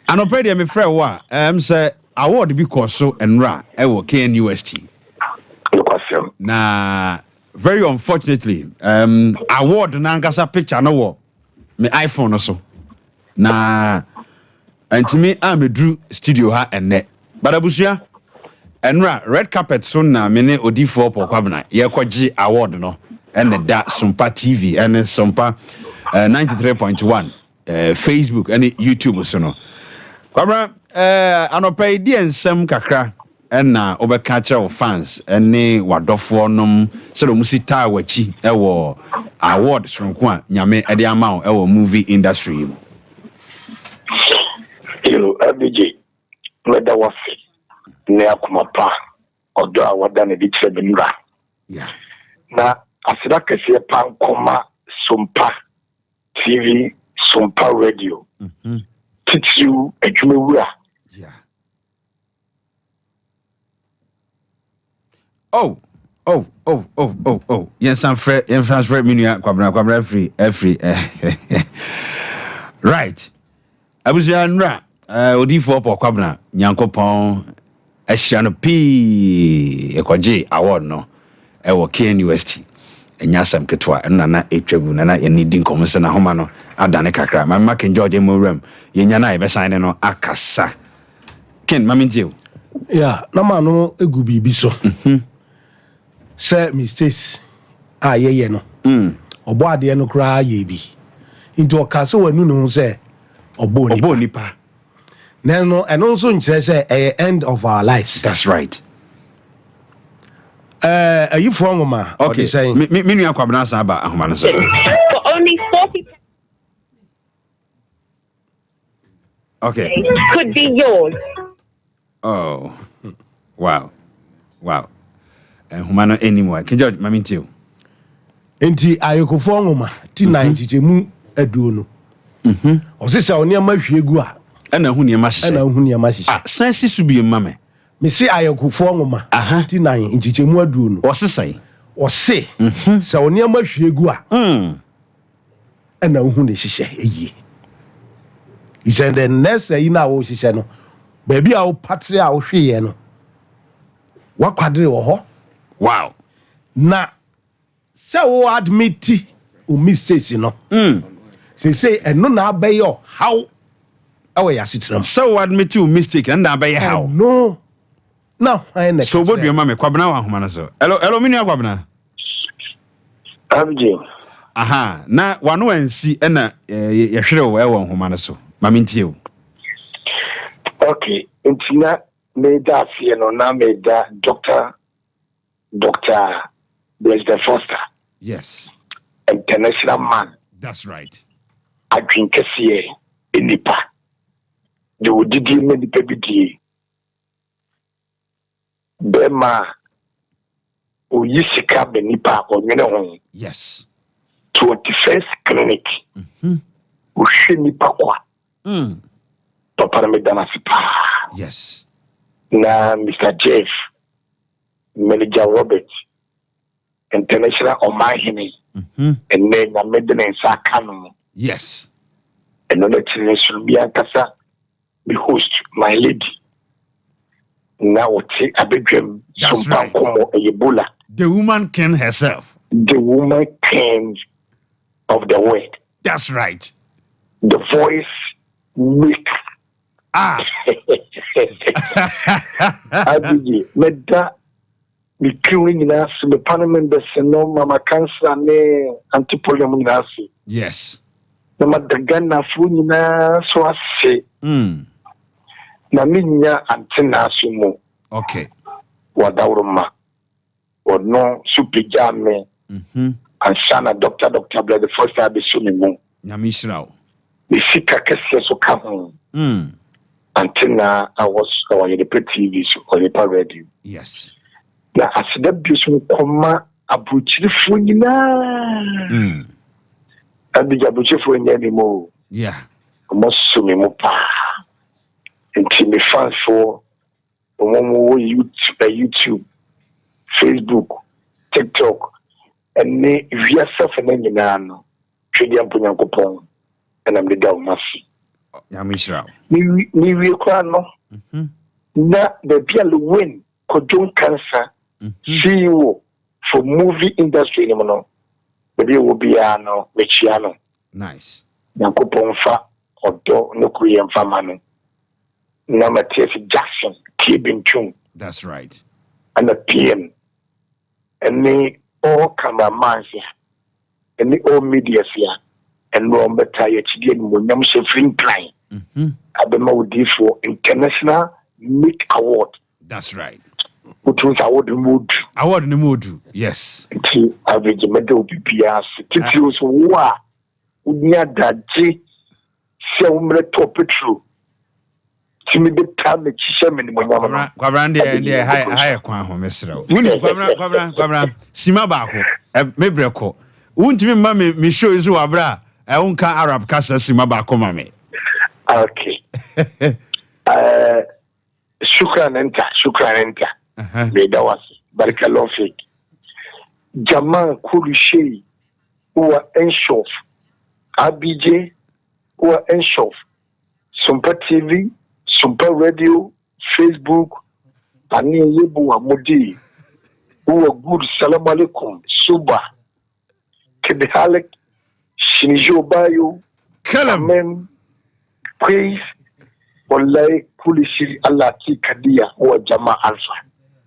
Anope de me frɛ wo a say award bi kɔ so enra e wo KNUST. Na very unfortunately award na ngasa picture no wo me iPhone no so. Na antimi amedru studio ha enne. Badabusua enra red carpet so na me ne Odifo Pokwabna ye kɔgye award no ene da SOMPA TV ene SOMPA 93.1 Facebook ene YouTube so no. Kwabra anopai di ensem kakra ena obeka kire fans ene wadofo nom se do musita wachi ewo award sonko a nyame ede ama ewo movie industry. Yo RBG weda wase ne akoma pa odo a wada ne di kire benura. Yeah. Na asida kese pa nkoma SOMPA TV, SOMPA Radio. Teach you a jumewura. Yeah. Oh. Yes, I'm free. Yes, free. Minua kwabra free. Right. Abuja nra. Odifo Pokwabna Nyankopon ehia no pii ekwaje award no ewo KNUST. Enyasam ketwa na etwabu na yenidi nkomse na homa no adane kakra mama King George Moram yenya na ebe sign no akasa Ken mamintie yeah na ma no egu bibi so say mistakes ye no obo ade no kra ye bi into okase wanu no say obo nipa no eno so nkyere say end of our lives. That's right. Are you from Oma? Okay, saying me akwabna sa ba ahoma no so. For only 40. Okay. Could be yours. Oh. Wow. Humano anymore. King George mamintie. Enti ayekofo Oma ti na nchichemu aduo no. Osisa oni amahwiegu a ana hu ne mahye. Sense su bi mame. Me see ayekofo Oma ti na nchichemu aduo no. Osisai. Ose. Se oni amahwiegu a. Ana hu ne hihye eyi. He said the next na wo hihye no. Baby a wo patre a wo hweye no. Wakwadre wo ho. Wow. Na se wo admit o mistakes no. Say eno na abeyo how awe ya sitram. Se wo admit o mistake and na abeyo how. No. Now I next. So bodu your mama kwabna wa homa no so. Hello minu kwabna. RBG. Aha, na wano ansi na ye hwere wo ewo homa no so. Mamintie o. Okay, intina meda fie no na meda Dr. Blaise Foster. Yes. International man. That's right. Adwinkesiye enipa. De wodidi me nipa bidie. Bema oyisika be nipa onwene ho. Yes. 21st clinic. Uhwe nipa kwa. Papa na medana sipa. Yes. Na Mr. Jeff, Manager Robert, International Omahini, and then a Medina Sakano. Yes. Another generation be Ankasa, the host, my lady. Now take a big dream. That's right. Ebola. The woman king herself. The woman king of the world. That's right. The voice make. Abiji, meda mi kiwin ina si me parliament be no mama cancer ne antipolium ina si. Yes. Na madagana fu ina so ase. Na minya antina so mo. Okay. Wadawruma. Ono supijame. And Shana Doctor Blair the first time be swimming mo. Nyamishrao. The sika kese so come. Until now, I was on the TV or the radio. Yes. Now, as the business come about the phone, I be able to phone anymore. Yeah. Most so me mopa. Until me fans for YouTube, Facebook, TikTok, and me via self and then you know, Tridian Punyakopon, and I'm the Dalmasi. Nyamishrao. Ni no na the bill win Kojon Cancer CEO for movie industry ni mo the bill will be ano mechiano. Nice. Yankopon fa odo no kuyen fa mano na Matthias Jackson Kibin Chung. That's right. And the PM and the all cameraman here and the all media here and no better yet again when I'm saying client. Abema for International Make Award. That's right. Which was award in mood. Award in mood. Yes. Average medal BPS. Titius wa unya daji se umre topetru. Timi be time chisha meni mwana. Kwabrande ndi high kwan ho mesra. Uni kwabra sima baako. Mebreko. Untimi ma me show izu wabra. Unka Arab kasa sima baako ma me. Okay. Shukran enta. Bedawasi. Barakalofik. Jaman Kulishe uwa Enshof. ABJ uwa Enshof. SOMPA TV, SOMPA Radio, Facebook, Ani Yebu wa Mudi. Uwa good salam alaikum. Suba. Kebihalek. Shinijo Bayo. Kalam. Praise wallahi kulishi Allah ki kadia wa jamaa alfa.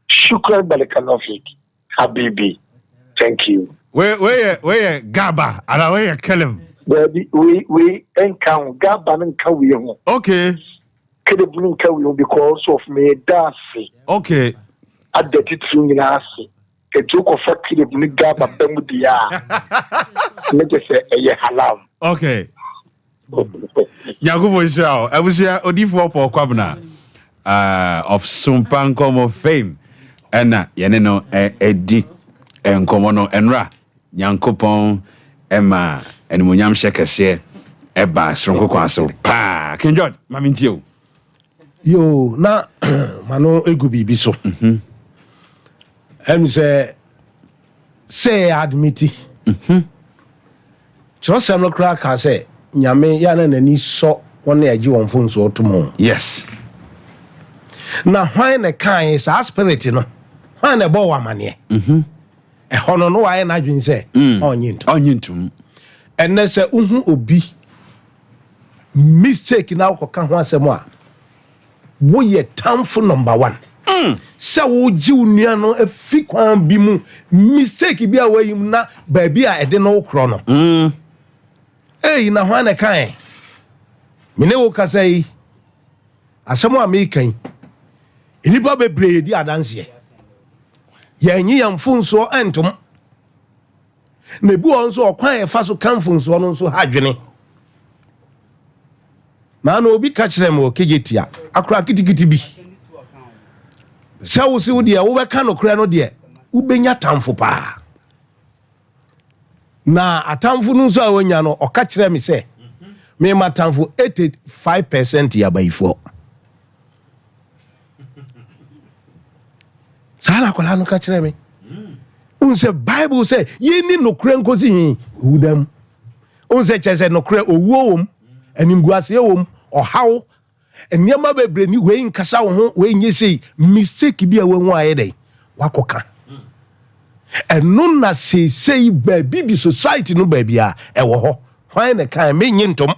Shukran barakallahu Habibi. Thank you. Where Gaba ala where Kalam. We encounter Gaba and Kawiyo. Okay. Kedebun Kawiyo because of me dasi. Okay. At the titu nasi. It took of a Kedebun Gaba Bemudia. Let us say a halam. Okay. Yakubu Israel, I was here Odifo for Kwabna of SOMPA of fame. And Yaneno Edi and Komono Enra, Yankopon, Emma, and Munyam Shekase, Eba, Strongo Kwaso, Pa, Kenjot, Mamintio. Yo, na mano egubi biso. Say admiti. Just I'm not crack I say. Nyame yana nani so wona agi won fo nso otomo. Yes. Na hwan na kan is spirit no. Hwan na bo wa mane. E hono no wa na adwin se onyintum. Enne se uhu obi mistake na ukoka ho asem a wo ye tamfo number 1. Se wo ji unua no afi kwan bi mu mistake bi a wayim na ba bi a ede no kro no. Hey, na hwana kan mene wo kasa yi asemo american enipa bebre di adanse ye nyi yamfunso entom na bu on so okwan e fa so kanfunso no so hadwene na na obi ka kire me okegetia akura kitikiti bi se wo se wo de wo be ka no kura no de wo benya tamfo pa na atamfo no so awanya no oka kire me se me matamfo 85% ya baifo Sana akwala no ka kyerɛ me. Unse Bible say ye ni nokre nkosi hin udam. Unse kyerɛ nokre owuo wom, animguase wom, ɔhaw, enniama bebre ni wei nkasa wo ho, wei nyesei mistake bi a wo ayɛ dɛ. Wakoka. Ɛno na sei baabi bi society no baabi a ɛwɔ hɔ. Hwan na kan me nyintom.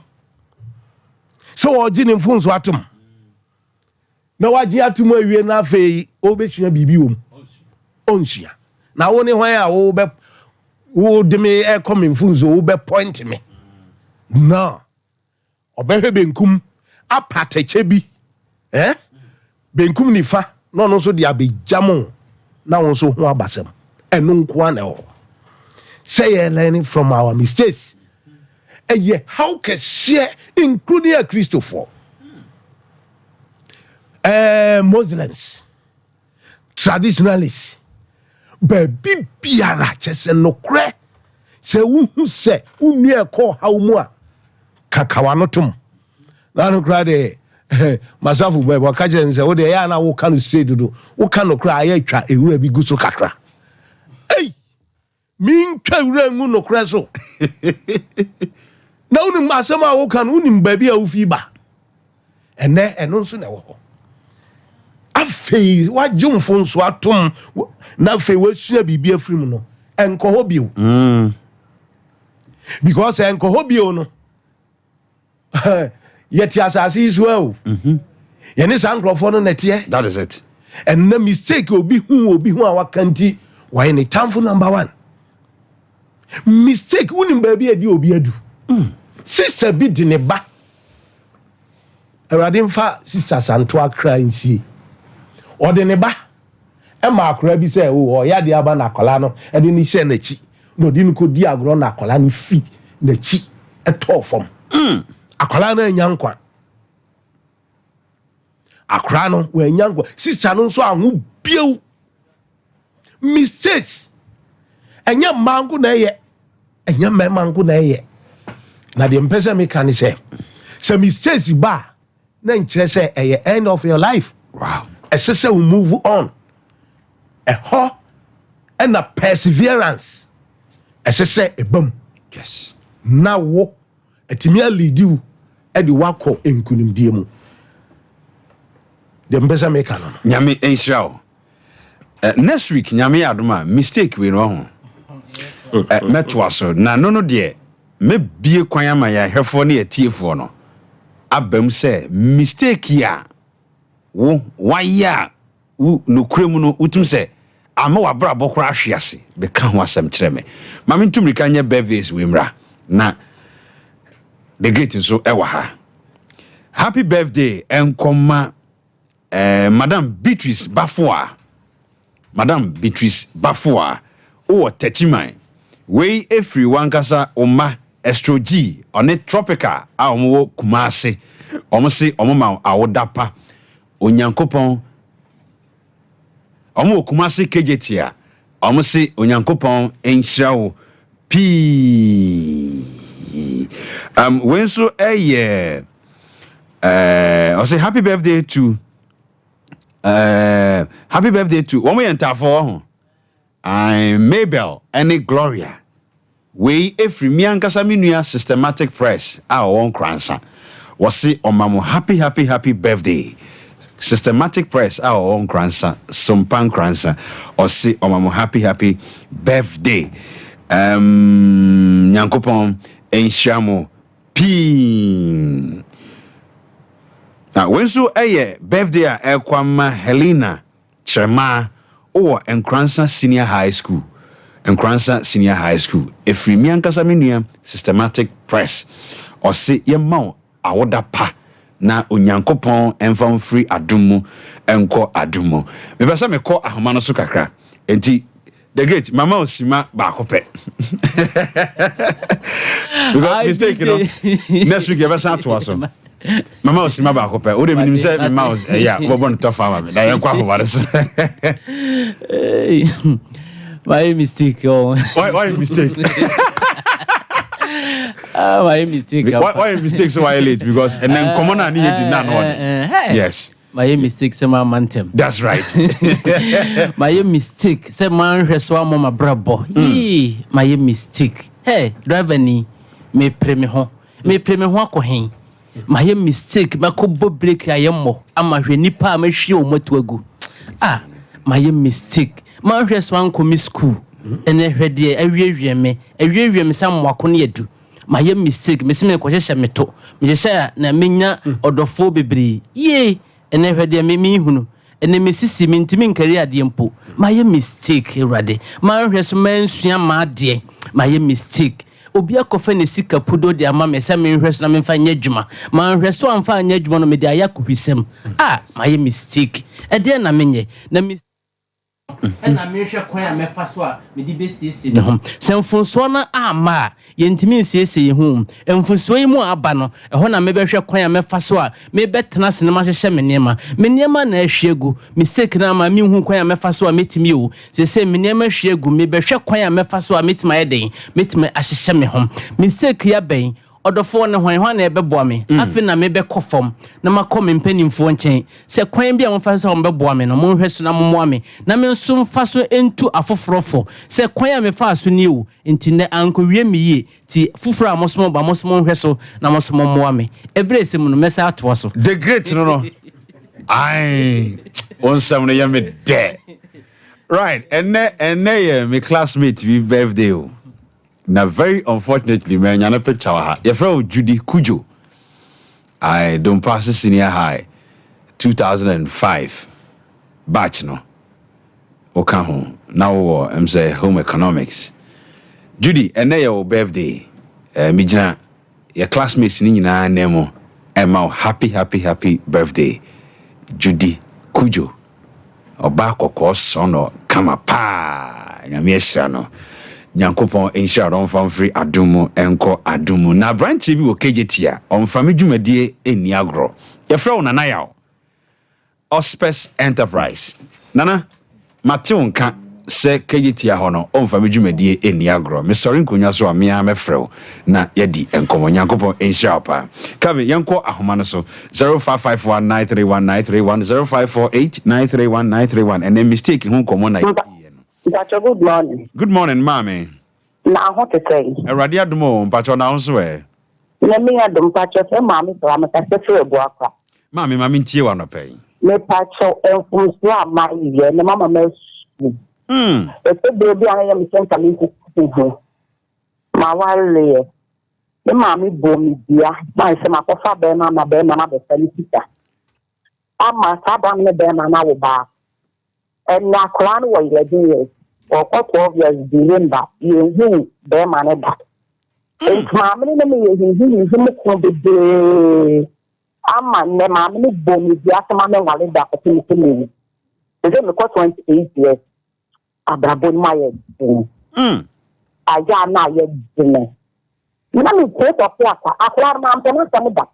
So ɔgye ne mfonso atom. Na wagye atom awie na afei obesua bibi wom. Onsua. Na wo ne hwan a wo de me e come mfonso wo be point me. Na obehwe benkum apatache bi. Benkum nifa na no so de abejamo na won so ho abasem. Eno nko ana ho. Say learning from our mistakes. How can share including a Christopher? Muslims, traditionalists, baby biara chese no kre se wu se unu e ko hawmu kakawa no tum na no kra de masafu boy bo ka je nse wo de ya na wo ka no se dodo wo ka no kra aye twa ewura bi guso kakra min twa ewura ngu no kra so na unim asema wo kan unim baby a wo fi ba ene eno nso na wo ho afei wa jumfo nso atom na afei wa sua bibia afrim no enko ho bio because enko ho bio no yeti asase isu o yene sankrofo no netie that is it and na mistake obi hu a wakanti why ne tamfo number 1 mistake unim baby adi obi adu sister bi di ne ba awade mfa sister santo akra nsie ode ne ba e ma akra bi se o ya de aba na akola no e de ni hye na chi no di nko di agro na akola ni fi na chi e to fom akola na anya nkwa akra no we anya nkwa sister no so ahu bieu mistakes enya mangu na ye enya mangu na ye na de mpese me kan say some mistakes ba na nkyere say end of your life. Wow. Essential we move on. And a perseverance. Essential a boom. Yes. Now wo etimia lead you e di wako enkunim diemu. De mpesa me kan no. Nyame enhira. Next week nyame adoma mistake we no ho. Metwa so na no de me bie kwan ama ya hefo na etiefo no. Abam say mistake ya wo waya wo no kremu no utum say ama wabra bokra ahwease be ka ho asem kire me mame ntumri ka nya birthdays we mra na the great so ewa ha happy birthday enkoma madam Beatrice Bafoa o techiman we every one kasa oma estrogen on it tropical a omo kumase omo se omo ma awodapa onyankopon omo kumase kejetia omo se onyankopon enhyira wo pi when so I say happy birthday to omo yentafo ho I'm Mabel and Gloria we every me ankasa menua systematic press a won kransa wose omamo happy birthday systematic press a won kransa SOMPA kransa ose omamo happy birthday nyankopon enhyamo pi na wenso birthday a ekwama Helena Chema o Nkransa Senior High School efri mi ankasa menua systematic press ose yema awoda pa na onyankopon enfam free adumu enko adumu me pesa me ko ahoma no so kakra enti the great mama osima ba kope because mistake no next week ever start to us mama osima ba kope o de mi say me mouse ya wo bon to fa ma da yen kwa ahoma so why mistake why mistake why mistake why mistake so why late because and then common and you did not know yes my mistake say my mantem. That's right. My mistake say man hweso mama brabo. My mistake. Hey, driver ni me premi ho akohen. My mistake makobo break ayemmo ama hwe nipa amahwie o matuagu. My mistake. Man hweso anko school. Ene hwede awie me sam wako ne edu. My mistake me se me kwhye meto. Me hye na menya odofo bebre. Ene hwede me hunu. Ene me sisi me ntimi nkari ade mpo. My mistake erade. Man hweso mansua ma ade. My mistake. Obi akofa ne sika pudo de ama me se me hweso na me mfa nya adwuma. Man hweso amfa nya adwuma no me de ayakohwisem. My mistake. Ede na menye. Na and I measure quite a mefaswa, Medibesi, home. Some Fonswana ma, Yentimin says home, and Fonsway abano, a hona maybe quite a mefaswa, may bet nas in the Master Seminema, Menema ne shegu, mistake na my mean who quite a mefaswa meet me, they say Menema shegu, maybe quite a mefaswa meet my day, meet me as a semi home, mistake ya bay. Odo phone hwan ebe boa me afi na me be kofom na makom mpanimfo nchen se kwan bia mo fa so be boa me no mo hweso na mo me na me nso mfa so entu afofrofo se kwan a me fa so ni o enti ne anko wie me ye ti fufura amosom ba mosom hweso na mosom mo me ebrese mu no mesa atwo so the great no ai on some no ya me de right and me classmate we birthday o. Now, very unfortunately, man, you're not picture her. Your friend Judy Kujo. I don't pass the senior high, 2005 batch no. Okay, now I'm say home economics. Judy, and your birthday, Mijana, your classmates ni na nemo. Emma, happy birthday, Judy Kujo. Obako course son or kama pa, nyamiesano. Nyankopon insha don fam free adumu enko adumu na branch bi wo KJT on fami dwumadie eni agro ye fra una na yaw Ospes Enterprise nana Matthew nka se KJT ho no on fami dwumadie eni agro me sorry nkonya so amia me frɛ na yedi enkomo Nyankopon insha pa kabe yanko ahoma no so 0551931931 0548931931 and then mistake hu komo na Good morning. Good morning, mommy. Now, what to say? A radio dumo, patron answer. Let me add them patches and mammy, so I'm a secretary of work. Mammy, tea on a pay. Me patcho and food, my year, and the mamma mess. If the baby I am sent a little my wild the mammy boom, dear, my summer for Bema, my Bema, the Felicita. I'm my Sabam, the Bema, and I will back. And now, Kwan was a year. Or 12 years doing that, you bear man back. It's mammy, he's the day. I'm my mammy, boom, is the afternoon while in that opportunity. It's only 28 years. Abrabon my head. I got now yet dinner. You know, me take off your car, mountain, some of that.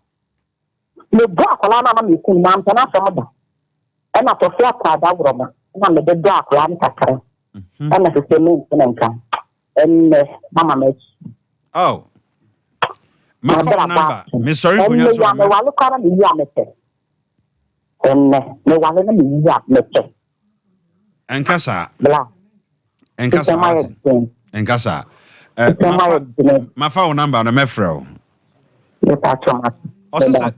You block a lot of me, mountain, some of that. And I prefer that rubber. I'm the dark one, Catherine. And that's the same and Mamma makes. Oh, my phone number, Miss Sorry, and no one call me Yamete. And no one Yamete. And Cassa, and Cassa, and Cassa. My phone number on a mefro. Also,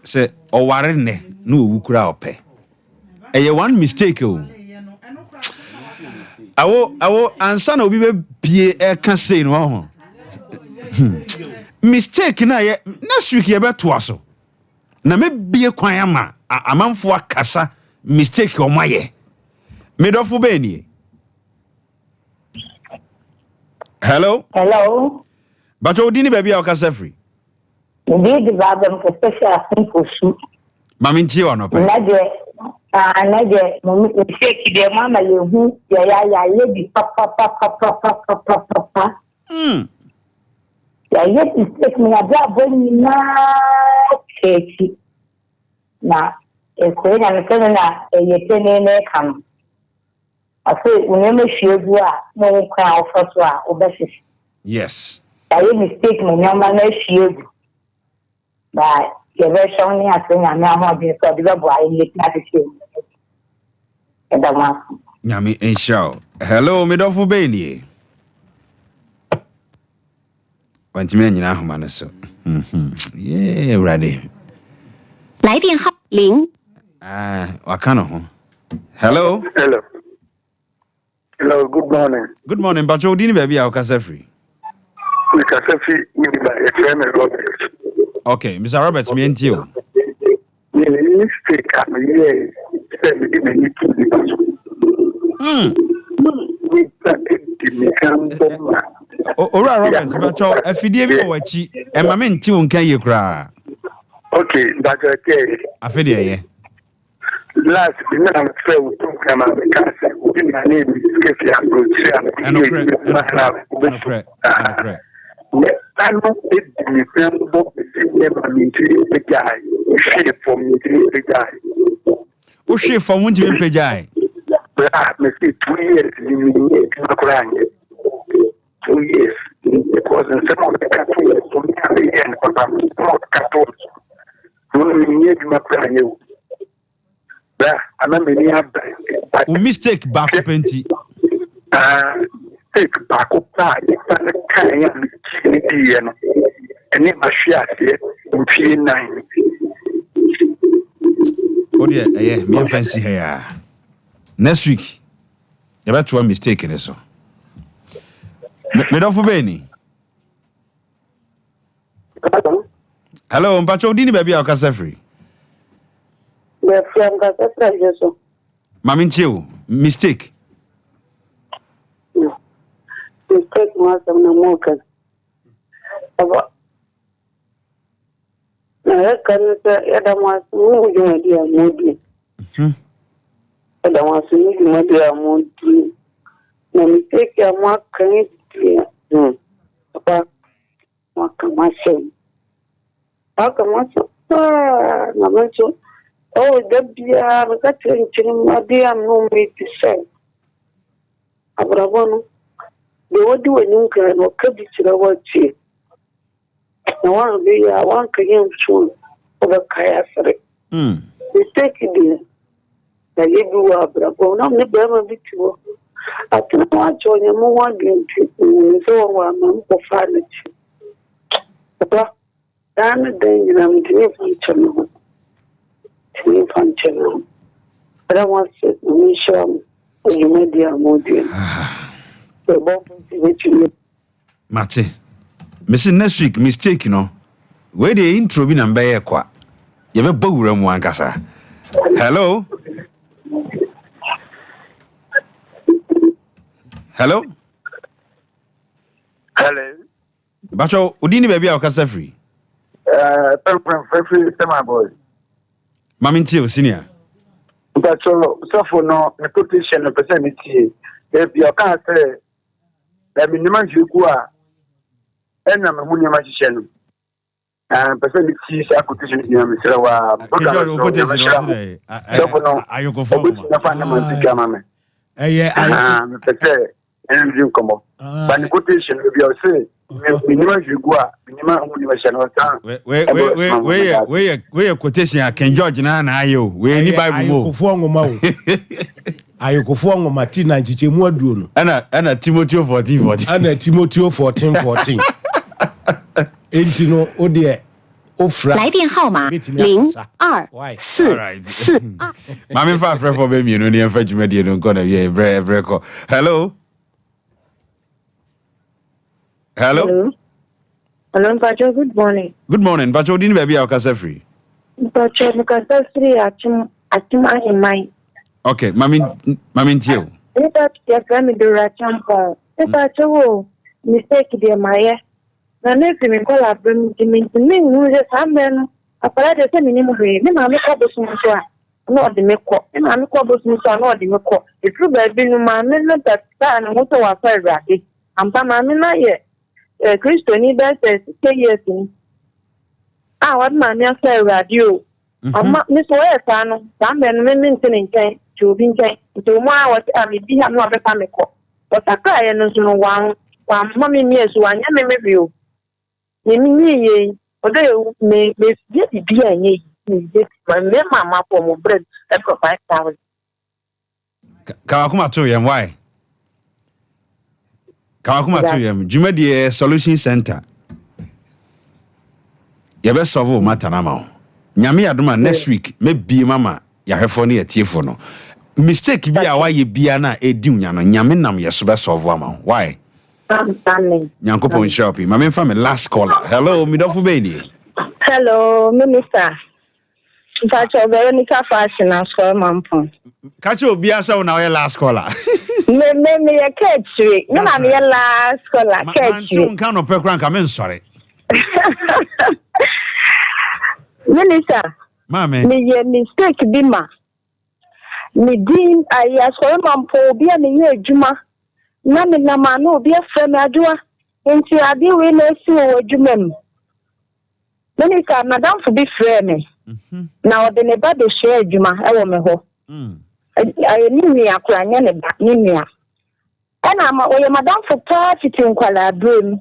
say, or Warren, no, crowd pay. A one mistake. I will answer no be pie can say no. Mistake na ye next week ye beto aso. Na me bie kwan ama amanfo akasa mistake o maye. Me dofo be ni. Hello? Hello? But you didn't baby akasa free. Indeed, the for special thing for shoot. Mami nti o no pe. Naje mistake de mama yehu ya ye papa. Ya ye mistake me abia boni na kechi na ko na me na ye tenene kan afi uneme hwiegu a mo kwa ofoto a obesi yes ya ye mistake me nyama na hwiegu ba The version near saying I'm not being so the boy in the attitude. And the one. Nyame enhyira. Hello, me dofo beni. Wantime nyina ahoma no so. Yeah, ready. 来电号0 wakano ho. Hello. Hello, good morning. Good morning, Bacho Dini baby akasa free. Akasa free ni ba e Robert. Okay, Mr. Robert, me and you. Mistake am here. Say me dey need to be back. Ora Robert, Bacho, afidie bi wachi, e ma me nti won kan ye kra. Okay, that's okay. Afidie ye. Last, I'm fair with two camera because my name is Kefi and I know it the friend book the guy. She from the guy. O she from won to be pejai. Me see 2 years in crying. 2 years because in some of the countries to me at the end but I'm not Catholic. We need my crying. O mistake back penti. Take back up kind of and never share it in 9. Oh dear, me fancy here. Next week, you better one mistake in this. Me don't for Benny. Hello, Mpacho Dini baby akasa free. Mami Chiu, mistake. Mistake was on the market. About I can't say Adam was moving, dear Moody. Adam was moving, dear Moody. No mistake, your mark can it about Macamason. Macamason, Namacho. Oh, that dear, that's my dear, no way to say. Abravono, they would do a new kind of credit to the word chief. I want to be a one can soon over Kayasari. We take it there. You do a bravo, not the Burma Victor. I can watch on your more game so I'm for finance. But I'm a danger, I'm delivering to me. But I want to make sure you made the mood. Mate, Missing next week mistake, you know. Where the intro be number ye kwa. You be bawura mu ankasa. Hello? Hello? Hello. Bacho, udini baby akasa free. Free my boy. Maminti senior. But so for no quotation of percentage, if you can't say that minimum you go and I'm a money magician. And percentage is a quotation in your Mr. I go for and you come up. But the quotation will be say minimum you go minimum where quotation Ken George na ayo we ni Bible mo ayokofo ngoma ti na nchichemu aduo no ana Timothy 14:14 ana Timothy 14:14 enti no o de ofra 来电号码0244 Mami fa frɛ for be mi no ne fa dwumadi no nko na wie every call. Hello. Hello. Hello, Pacho, good morning. Good morning. Pacho, didn't baby akasa free. Pacho, akasa free atim ahimai. Okay, mami ntio. That your family do a champion. Pacho, mistake dear Maya. Na nefi me call abem diminti me nuje samben apara de se minimum he me ma me ko bosun so a no de me ko me ma me ko bosun so a no de me ko e tru ba bi no ma me no that na mo to wa fa rade ampa ma me na ye Kristo ni ba se years ni what ma me fa rade o amma me so e fa no samben me ntene nkai to bi nkai to mo a what am bi ha no be fa me ko but akra ye no so no wa ma me so anya me bi o Nimi ye Odo me get the beer and my mama for bread that for 5,000. Kawakuma to yam why? Kawakuma to yam. Jumadi Solution Center. Yabe solve matter now. Nyame aduma next week maybe mama ya hefo ne atiefo no. Mistake bi a why bia na edi unya no nyame nam yeso be solve ama. Why? Nyankopon shopping. Mama mfa me last caller. Hello, midofo be ni. Hello, Minister. Pacho Veronica Fashion as for Mampon. Kacho obi asa na we last caller. Me catch you. No na me last caller catch you. Man kan no pekran ka men sorry. Minister. Mama. Me ye mistake bima. Me din as for Mampon obi a me ye adwuma. Na me na ma no obi afra me adwoa. Enti ade we na esi wo adwuma mu. Minister, madam for be frame. Now the neighbor de share juma ewo me ho. I ni akura nya ne ba ni nia. Ana ma oye madam for party tin kwala brim.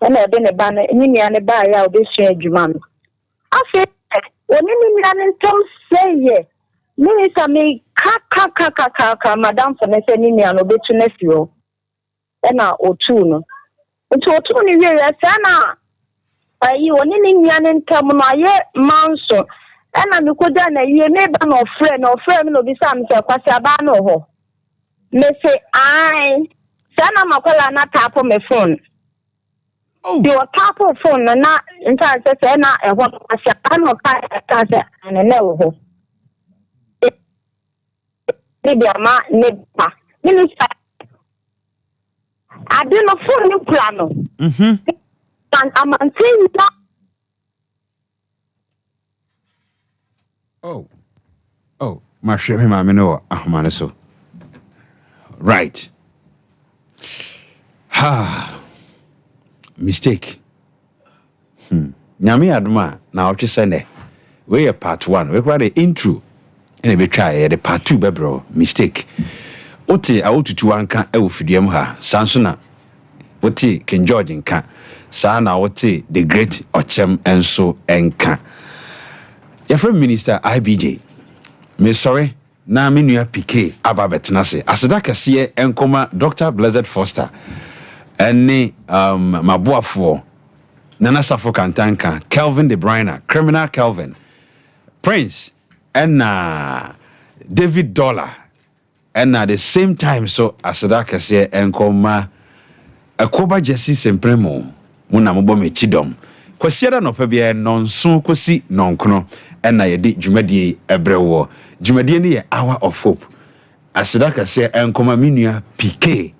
Ana de ne ba ni nia ne ba ya obi share juma no. Afi oni ni nia ne ntom say ye. Minister me ka madam for ne say ni nia no betu ne fio. Ana otu no. Nti otu ni we ya sana. Ayi oni ni nia ne ntam no aye manso. Ena mi ko da na ye me ba no friend me no bi sam se kwase aba no ho me say ai sana makola na tap me phone the tap phone na nta se na e ho kwase aba no ka se na na ho ni bi ama ne pa minister ade no phone ni plano and amantin na. Oh, my shame, mamma, no, ahmane so. Right. Mistake. Nyame aduma na oche sene. We are part 1. We kwade intro. Ene be try the part 2 bebro. Mistake. Ote awotutu anka e wo fidiem ha. Sansona. Ote King George nka. Sa na ote the great Ochem enso enka. Your friend Minister IBJ. Me sorry, na me nua PK ababetena se. Aseda kese enkoma Dr. Blessed Foster. Ene maboafo Nana Safo Kantanka, Kelvin De Bruyne, Criminal Kelvin, Prince, and David Dollar. And at the same time, so aseda kese enkoma Akoba Jesse Sempremo, muna mobomi chidom. Kwasiada no pebia nonso kosi nonkono. Ena yedi dwumadie ebrewo dwumadie ne ye hour of hope aseda kase enkoma minua PK